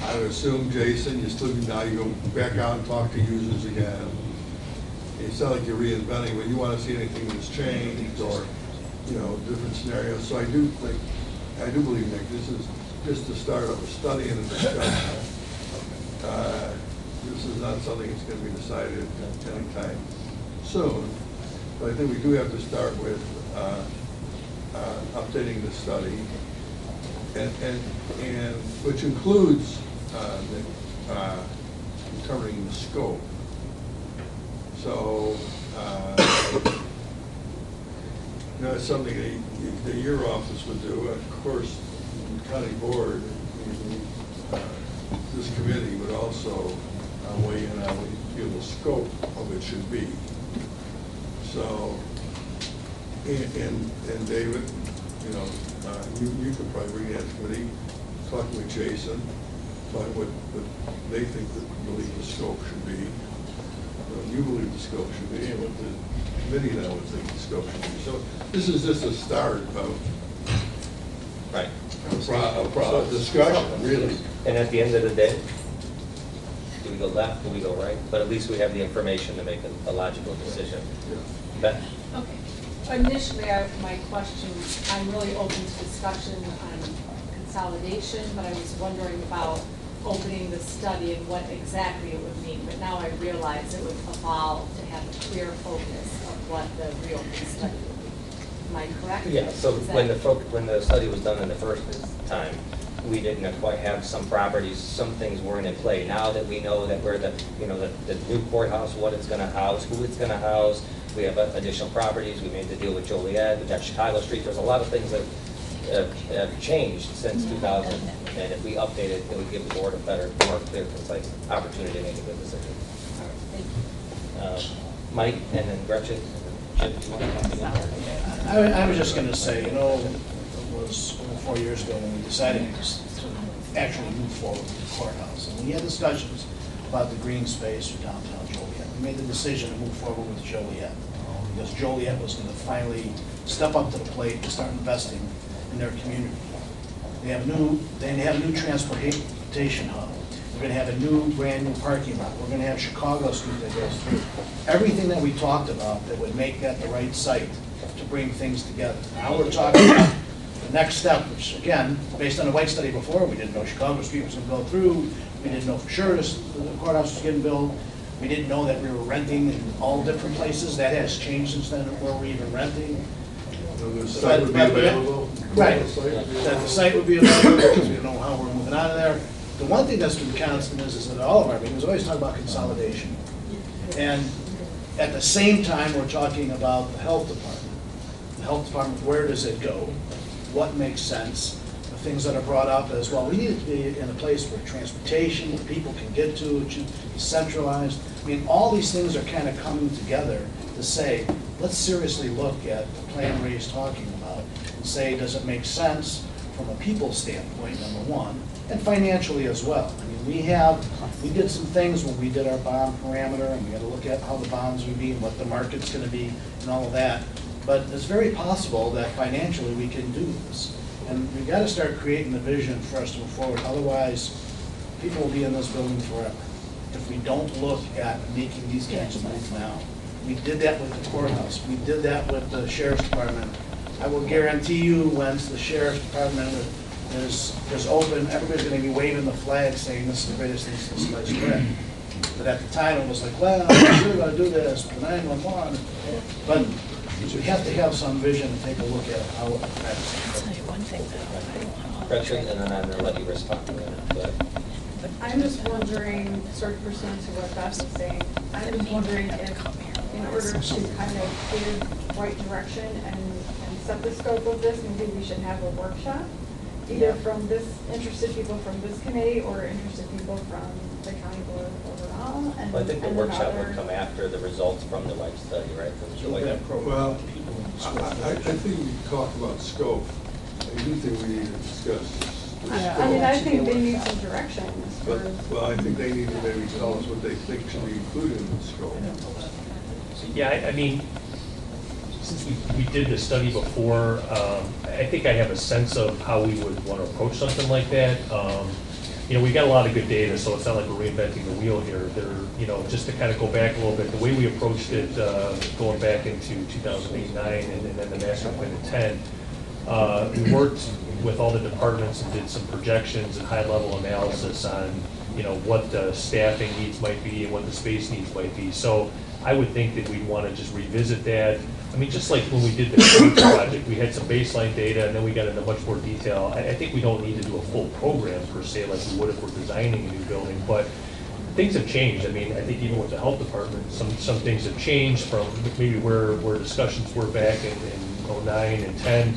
I would assume, Jason, now you go back out and talk to users again. It's not like you're reinventing, but you want to see anything that's changed or, you know, different scenarios. So I do believe, Nick, this is just the start of a study and a discussion. This is not something that's going to be decided anytime soon. But I think we do have to start with updating the study, and which includes determining the scope. So, you know, it's something that your office would do. Of course, the county board, this committee would also weigh in on what you feel the scope of it should be. So, and David, you know, you could probably bring that committee, talking with Jason, talking what they think believe the scope should be, what you believe the scope should be, and what the committee now would think the scope should be. So this is just a start of a discussion, really. And at the end of the day, do we go left, do we go right? But at least we have the information to make a logical decision. Beth? Okay. Initially, my question, I'm really open to discussion on consolidation, but I was wondering about opening the study and what exactly it would mean. But now I realize it would evolve to have a clear focus of what the reopening study would be. Am I correct? Yeah, so Is that- when the study was done in the first time, we didn't quite have some properties, some things weren't in play. Now that we know that we're the new courthouse, what it's gonna house, who it's gonna house, we have additional properties, we made the deal with Joliet, we got Chicago Street, there's a lot of things that have changed since 2000. And if we update it, it would give the board a better, more clear, concise opportunity to make a good decision. Mike, and then Gretchen, and then Jim, do you want to come in? I was just gonna say, it was over 4 years ago when we decided to actually move forward with the courthouse. And we had discussions about the green space for downtown Joliet. We made the decision to move forward with Joliet, because Joliet was gonna finally step up to the plate and start investing in their community. They have a new transportation hub. We're gonna have a new, brand new parking lot. We're gonna have Chicago Street that goes through. Everything that we talked about that would make that the right site to bring things together. Now we're talking about the next step, which again, based on the White study before, we didn't know Chicago Street was gonna go through. We didn't know for sure the courthouse was getting built. We didn't know that we were renting in all different places. That has changed since then, where we're even renting. The site would be available? Right, that the site would be available, because we don't know how we're moving out of there. The one thing that's been constant is that all of our meetings always talk about consolidation. And at the same time, we're talking about the health department. The health department, where does it go? What makes sense? The things that are brought up as well. We need it to be in a place where transportation, where people can get to, it should be centralized. I mean, all these things are kind of coming together to say, let's seriously look at the plan Ray's talking about and say, does it make sense from a people standpoint, number one, and financially as well. I mean, we did some things when we did our bond parameter, and we got to look at how the bonds would be and what the market's going to be and all of that. But it's very possible that financially we can do this. And we've got to start creating the vision for us to move forward. Otherwise, people will be in this building forever if we don't look at making these kinds of moves now. We did that with the courthouse. We did that with the sheriff's department. I will guarantee you, once the sheriff's department is open, everybody's going to be waving the flag saying this is the greatest thing since sliced bread. But at the time, it was like, well, we're really going to do this, the 911. But we have to have some vision and take a look at how it affects. Gretchen, and then I'm going to let you respond to that. Go ahead. I'm just wondering, sort of pursuant to what Beth was saying, I'm just wondering if, in order to kind of give right direction and set the scope of this, maybe we should have a workshop, either from interested people from this committee or interested people from the county board overall. And, Well, I think the and workshop other- would come after the results from the White study, right? From Joliet. Well, I think we talk about scope. I do think we need to discuss the I scope. mean, I think they need some direction for. Well, I think they need to maybe tell us what they think should be included in the scope. Yeah, I mean, since we did this study before, I think I have a sense of how we would want to approach something like that. We've got a lot of good data, so it's not like we're reinventing the wheel here. Just to kind of go back a little bit, the way we approached it, going back into 2008, 9, and then the master plan in 10, we worked with all the departments and did some projections and high-level analysis on, what the staffing needs might be and what the space needs might be. So I would think that we'd want to just revisit that. I mean, just like when we did the codes project, we had some baseline data and then we got into much more detail. I think we don't need to do a full program per se like we would if we're designing a new building, but things have changed. I mean, I think even with the health department, some things have changed from maybe where discussions were back in 09 and 10.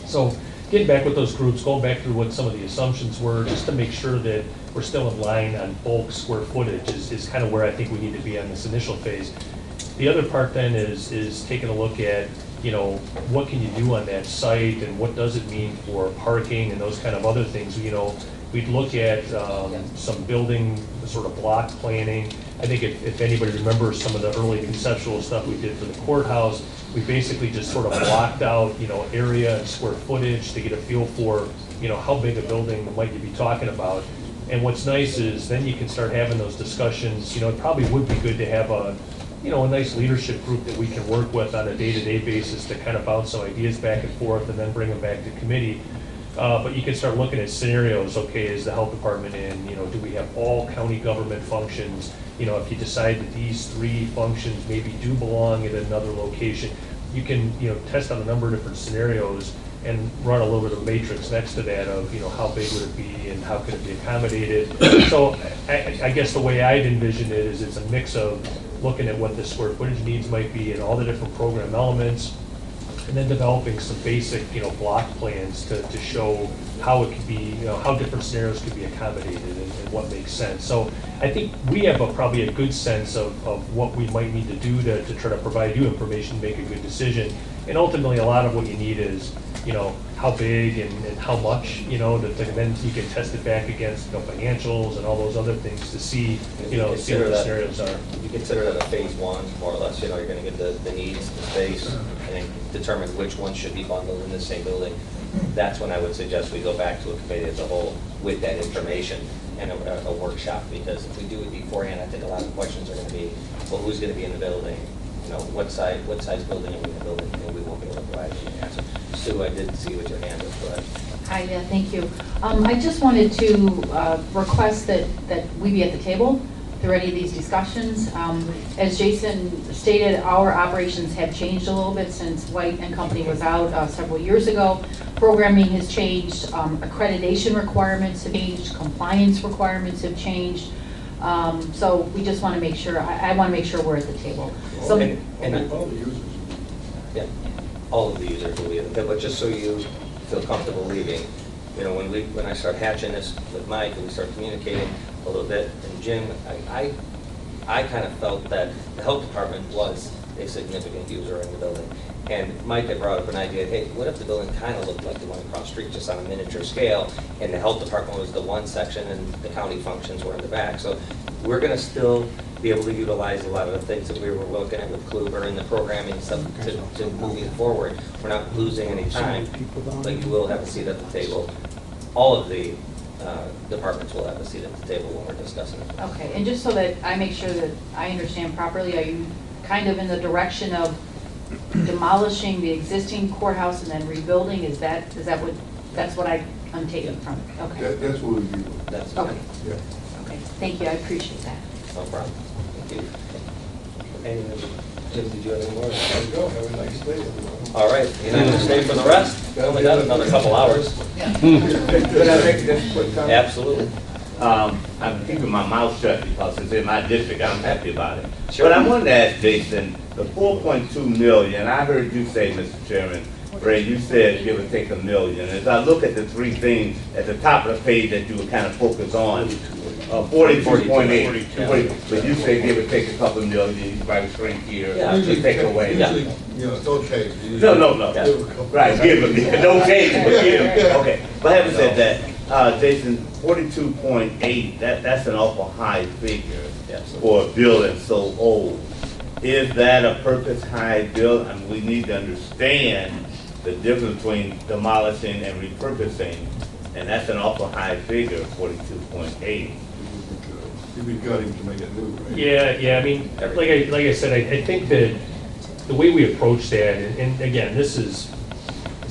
So getting back with those groups, going back through what some of the assumptions were, just to make sure that we're still in line on bulk square footage is kind of where I think we need to be on this initial phase. The other part then is taking a look at, what can you do on that site and what does it mean for parking and those kind of other things. We'd look at some building sort of block planning. I think if anybody remembers some of the early conceptual stuff we did for the courthouse, we basically just sort of blocked out, area and square footage to get a feel for, how big a building might you be talking about. And what's nice is then you can start having those discussions. It probably would be good to have a nice leadership group that we can work with on a day-to-day basis to kind of bounce some ideas back and forth and then bring them back to committee. But you can start looking at scenarios, okay, is the health department in, do we have all county government functions? If you decide that these 3 functions maybe do belong in another location, you can, test on a number of different scenarios and run a little bit of a matrix next to that of, how big would it be and how could it be accommodated. So I guess the way I'd envision it is it's a mix of looking at what the square footage needs might be and all the different program elements, and then developing some basic, block plans to show how it could be, how different scenarios could be accommodated and what makes sense. So I think we have probably a good sense of what we might need to do to try to provide you information, make a good decision. And ultimately, a lot of what you need is, how big and how much, then you can test it back against, financials and all those other things to see, see what the scenarios are. You consider that a phase 1, more or less, you're going to get the needs, the space, and then determine which ones should be bundled in the same building. That's when I would suggest we go back to a committee as a whole with that information and a workshop, because if we do it beforehand, I think a lot of questions are going to be, well, who's going to be in the building? What size building are we in the building? And we won't be able to provide you an answer. Sue, I did see what your hand was. Go ahead. Hi, yeah, thank you. I just wanted to request that we be at the table through any of these discussions. As Jason stated, our operations have changed a little bit since White and Company was out several years ago. Programming has changed, accreditation requirements have changed, compliance requirements have changed. So we just want to make sure, I want to make sure we're at the table. So, And all the users. Yeah, all of the users will be in there, but just so you feel comfortable leaving, when I start hatching this with Mike and we start communicating a little bit, and Jim, I kind of felt that the health department was a significant user in the building. And Mike had brought up an idea, hey, what if the building kind of looked like the one across the street, just on a miniature scale, and the health department was the one section and the county functions were in the back. So we're going to still be able to utilize a lot of the things that we were looking at with Kluber and the programming stuff to moving forward. We're not losing any time, but you will have a seat at the table. All of the departments will have a seat at the table when we're discussing it. okay, and just so that I make sure that I understand properly, are you kind of in the direction of demolishing the existing courthouse and then rebuilding? Is that what, that's what I'm taking from it? Okay. That's what we do. That's Okay. Yeah. Okay, thank you, I appreciate that. No problem. Thank you. Jim, did you have any more? There you go. Have a nice day, everyone. All right, you know, stay for the rest. We only got another couple hours. Could I make this quick comment? Absolutely. I'm keeping my mouth shut because it's in my district. I'm happy about it. Sure. But I wanted to ask Jason, the 4.2 million, I heard you say, Mr. Chairman, Ray, you said give or take $1 million. As I look at the 3 things at the top of the page that you were kind of focused on, 42.8, but you say give or take a couple million, you probably shrink here, Yeah. just take it away. Usually, don't change. No. Right, give them, don't change it, but give them. Okay, but having said that, Jason, 42.8, that's an awful high figure for a building so old. Is that a purpose high build? I mean, we need to understand the difference between demolishing and repurposing, and that's an awful high figure, 42.8. You'd be gutting to make it new, right? Yeah, I mean, like I said, I think that the way we approach that, and again, it's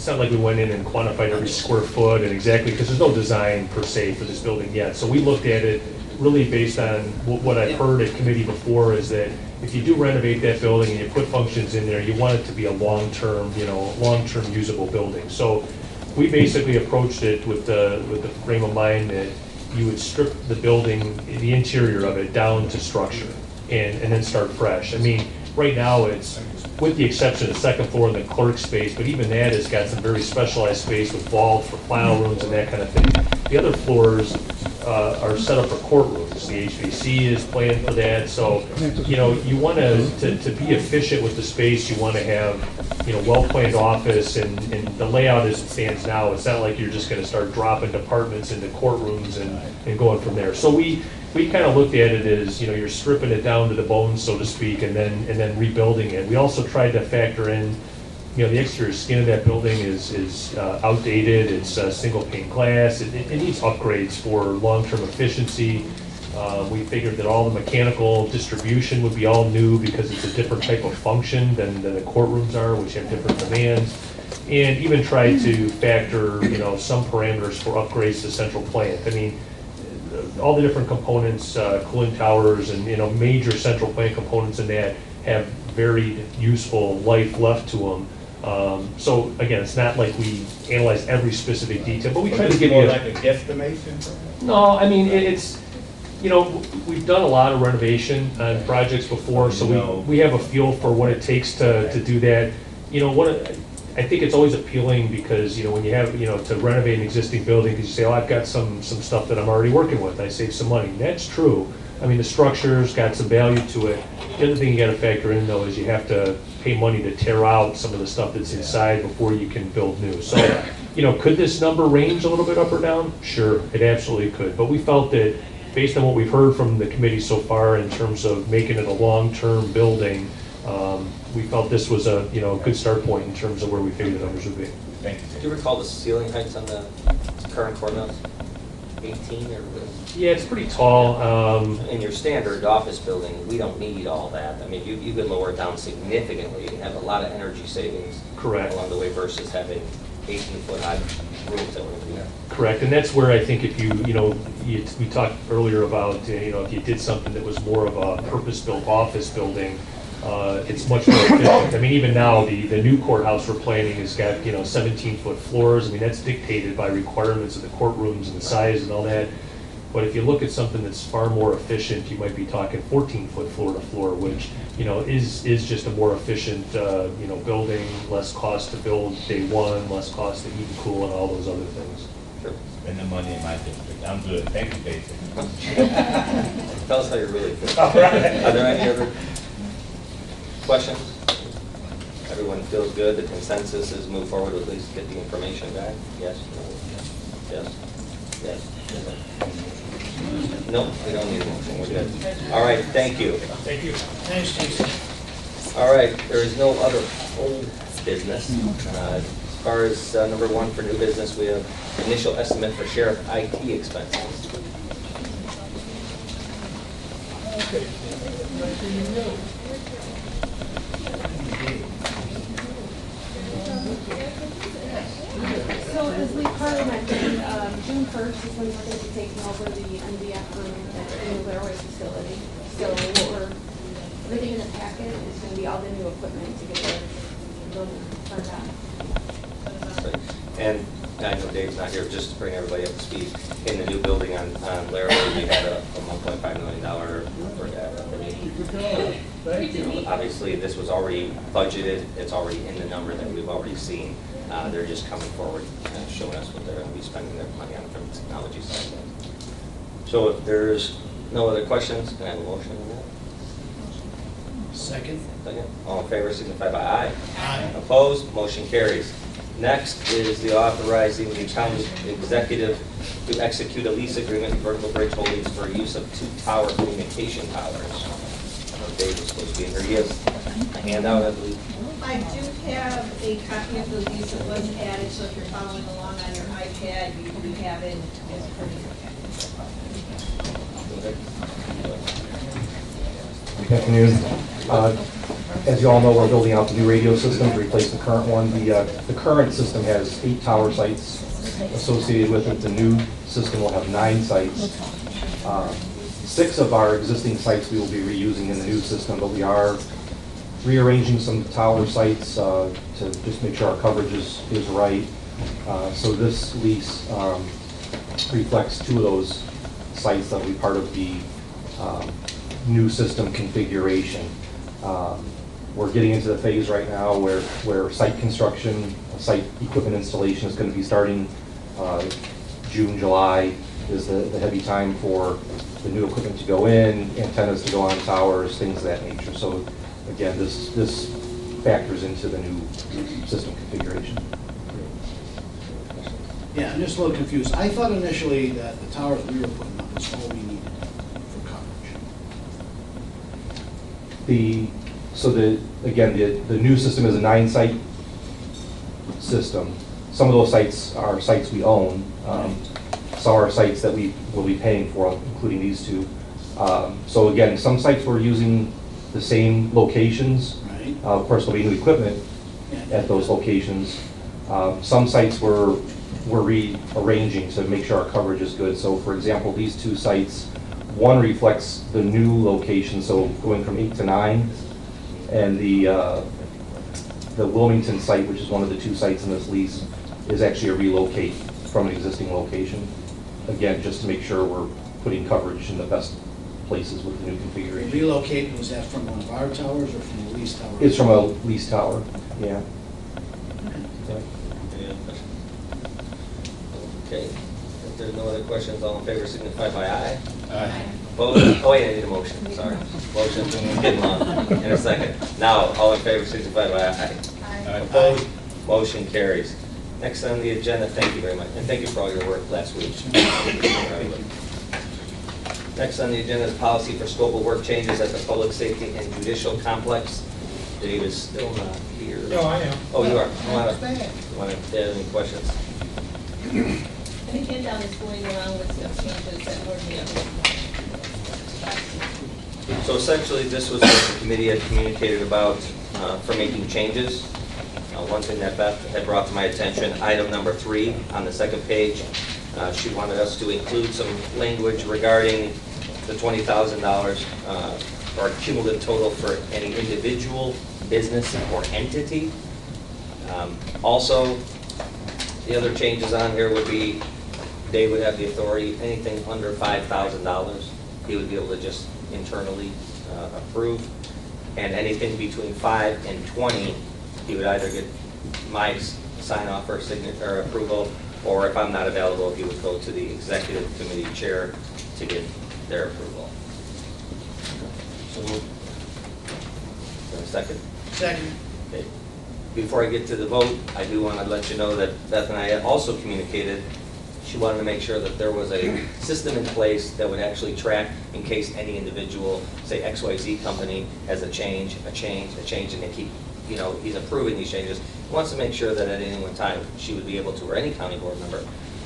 not like we went in and quantified every square foot and exactly, because there's no design per se for this building yet. So we looked at it really based on what I've heard at committee before, is that if you do renovate that building and you put functions in there, you want it to be a long-term usable building. So we basically approached it with the frame of mind that you would strip the building, the interior of it, down to structure and then start fresh. I mean, right now it's, with the exception of the second floor and the clerk space, but even that has got some very specialized space with vaults for file rooms and that kind of thing. The other floors are set up for courtrooms. The HVAC is planned for that. So, you want to be efficient with the space. You want to have, well-planned office, and the layout as it stands now, it's not like you're just going to start dropping departments into courtrooms and going from there. So we kind of looked at it as, you're stripping it down to the bones, so to speak, and then rebuilding it. We also tried to factor in, the exterior skin of that building is outdated. It's single pane glass. It needs upgrades for long-term efficiency. We figured that all the mechanical distribution would be all new because it's a different type of function than the courtrooms are, which have different demands. and even tried to factor, some parameters for upgrades to central plant. I mean, all the different components, cooling towers and, major central plant components in that have varied useful life left to them. So again, it's not like we analyze every specific detail, but we try to give you More like a guesstimation? No, I mean, it's, we've done a lot of renovation on projects before, so we have a feel for what it takes to do that. I think it's always appealing because, when you have, to renovate an existing building, because you say, oh, I've got some stuff that I'm already working with, I save some money. That's true. I mean, the structure's got some value to it. The other thing you gotta factor in though is you have to pay money to tear out some of the stuff that's inside before you can build new. So, could this number range a little bit up or down? Sure, it absolutely could. But we felt that based on what we've heard from the committee so far in terms of making it a long-term building, we felt this was a, good start point in terms of where we figured the numbers would be. Thank you. Do you recall the ceiling heights on the current courthouse? 18 or what? Yeah, it's pretty tall. In your standard office building, we don't need all that. I mean, you could lower it down significantly and have a lot of energy savings. Correct. Along the way versus having 18-foot high roofs that were, Correct, and that's where I think if we talked earlier about, if you did something that was more of a purpose-built office building, it's much more efficient. I mean, even now, the new courthouse we're planning has got, 17-foot floors. I mean, that's dictated by requirements of the courtrooms and the size and all that. But if you look at something that's far more efficient, you might be talking 14-foot floor to floor, which, is just a more efficient, building, less cost to build day one, less cost to heat and cool and all those other things. Sure. Spend the money in my district. I'm good. Thank you, Jason. Tell us how you really feel. All right. Are there any other questions? Everyone feels good, the consensus is move forward, at least get the information back? Yes? No? Yes? Yes? No, we don't need a motion, we're good. All right, thank you. Thank you. Thanks, Jason. All right, there is no other old business. As far as number one for new business, we have initial estimate for sheriff IT expenses. So as Lee Carter mentioned, June 1st is when we're going to be taking over the NDF room at the new railway facility. So everything in the packet is going to be all the new equipment to get the building turned on. And I know Dave's not here, just to bring everybody up to speed. In the new building on Laramie, we had a $1.5 million for that. Obviously, this was already budgeted. It's already in the number that we've already seen. They're just coming forward and showing us what they're going to be spending their money on from the technology side. So if there's no other questions, can I have a motion on that? Second. Second. All in favor, signify by aye. Aye. Opposed? Motion carries. Next is the authorizing the county executive to execute a lease agreement with Vertical Bridge Holdings for use of 2 tower communication towers. I know Dave was supposed to be in here. He has a handout, I believe. I do have a copy of the lease that was added, so if you're following along on your iPad, you have it as printed. Good afternoon. As you all know, we're building out the new radio system to replace the current one. The current system has 8 tower sites associated with it. The new system will have 9 sites. 6 of our existing sites we will be reusing in the new system, but we are rearranging some tower sites to just make sure our coverage is right. So this lease reflects 2 of those sites that will be part of the new system configuration. We're getting into the phase right now where site construction, site equipment installation is going to be starting June, July is the heavy time for the new equipment to go in, antennas to go on towers, things of that nature. So again, this factors into the new system configuration. Yeah, I'm just a little confused. I thought initially that the towers we were putting up was all we needed for coverage. The new system is a 9-site system. Some of those sites are sites we own. Some are sites that we will be paying for, including these 2. So again, some sites we're using the same locations. Right. Of course, there'll be new equipment at those locations. Some sites we're rearranging to make sure our coverage is good. So for example, these two sites, one reflects the new location, so going from 8 to 9, and the Wilmington site, which is one of the two sites in this lease, is actually a relocate from an existing location. Again, just to make sure we're putting coverage in the best places with the new configuration. Relocate, was that from one of our towers or from the lease tower? It's from a lease tower, yeah. Yeah. Any other questions? Okay, if there's no other questions, all in favor signify by aye. Aye. Opposed? Oh wait, I need a motion, sorry. Motion, getting long, in a second. Now, all in favor signify by aye. Aye. Opposed? Motion carries. Next on the agenda, thank you very much, and thank you for all your work last week. Next on the agenda is policy for scope of work changes at the public safety and judicial complex. Dave is still not here. No, I am. Oh, you are. Want to add any questions? Any handout is going around with some changes that were made. So essentially, this was what the committee had communicated about for making changes. One thing that Beth had brought to my attention, item number 3 on the second page, she wanted us to include some language regarding the $20,000 or cumulative total for any individual, business, or entity. Also, the other changes on here would be Dave would have the authority, anything under $5,000, he would be able to just internally approve. And anything between 5 and 20, he would either get my sign off or signature or approval, or if I'm not available, he would go to the executive committee chair to get their approval. So moved. Is there a second? Second. Okay. Before I get to the vote, I do want to let you know that Beth and I had also communicated, she wanted to make sure that there was a system in place that would actually track in case any individual, say XYZ company, has a change, and they keep, you know, he's approving these changes. He wants to make sure that at any one time, she would be able to, or any county board member,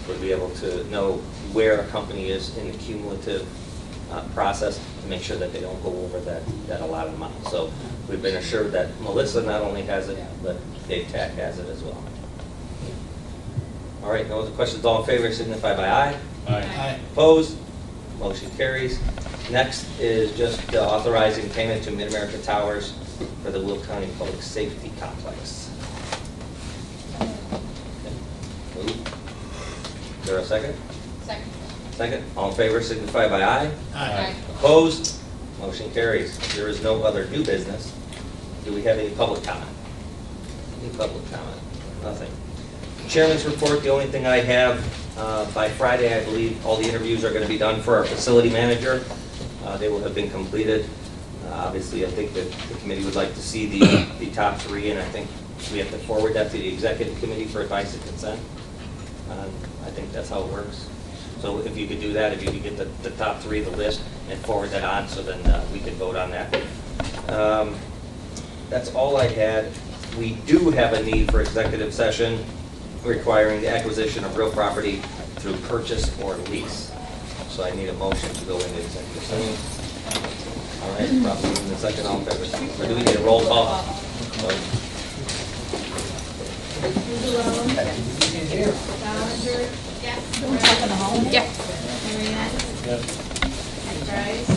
would be able to know where a company is in the cumulative process to make sure that they don't go over that allotted amount. So we've been assured that Melissa not only has it, but Dave Tack has it as well. All right, no other questions, all in favor signify by aye. Aye. Opposed? Motion carries. Next is just authorizing payment to Mid-America Towers for the Will County Public Safety Complex. Move. Is there a second? Second. Second. All in favor signify by aye. Aye. Opposed? Motion carries. There is no other new business. Do we have any public comment? Any public comment? Nothing. Chairman's report, the only thing I have, by Friday, I believe all the interviews are going to be done for our facility manager. They will have been completed. Obviously, I think that the committee would like to see the top 3, and I think we have to forward that to the executive committee for advice and consent. I think that's how it works. So if you could do that, if you could get the top 3 of the list and forward that on, so then we can vote on that. That's all I had. We do have a need for executive session requiring the acquisition of real property through purchase or lease. So I need a motion to go into executive session. All right, probably in the second, all in favor. Or do we need a roll call? Ballinger? Yes. Yeah. Marianne? Yes. Price?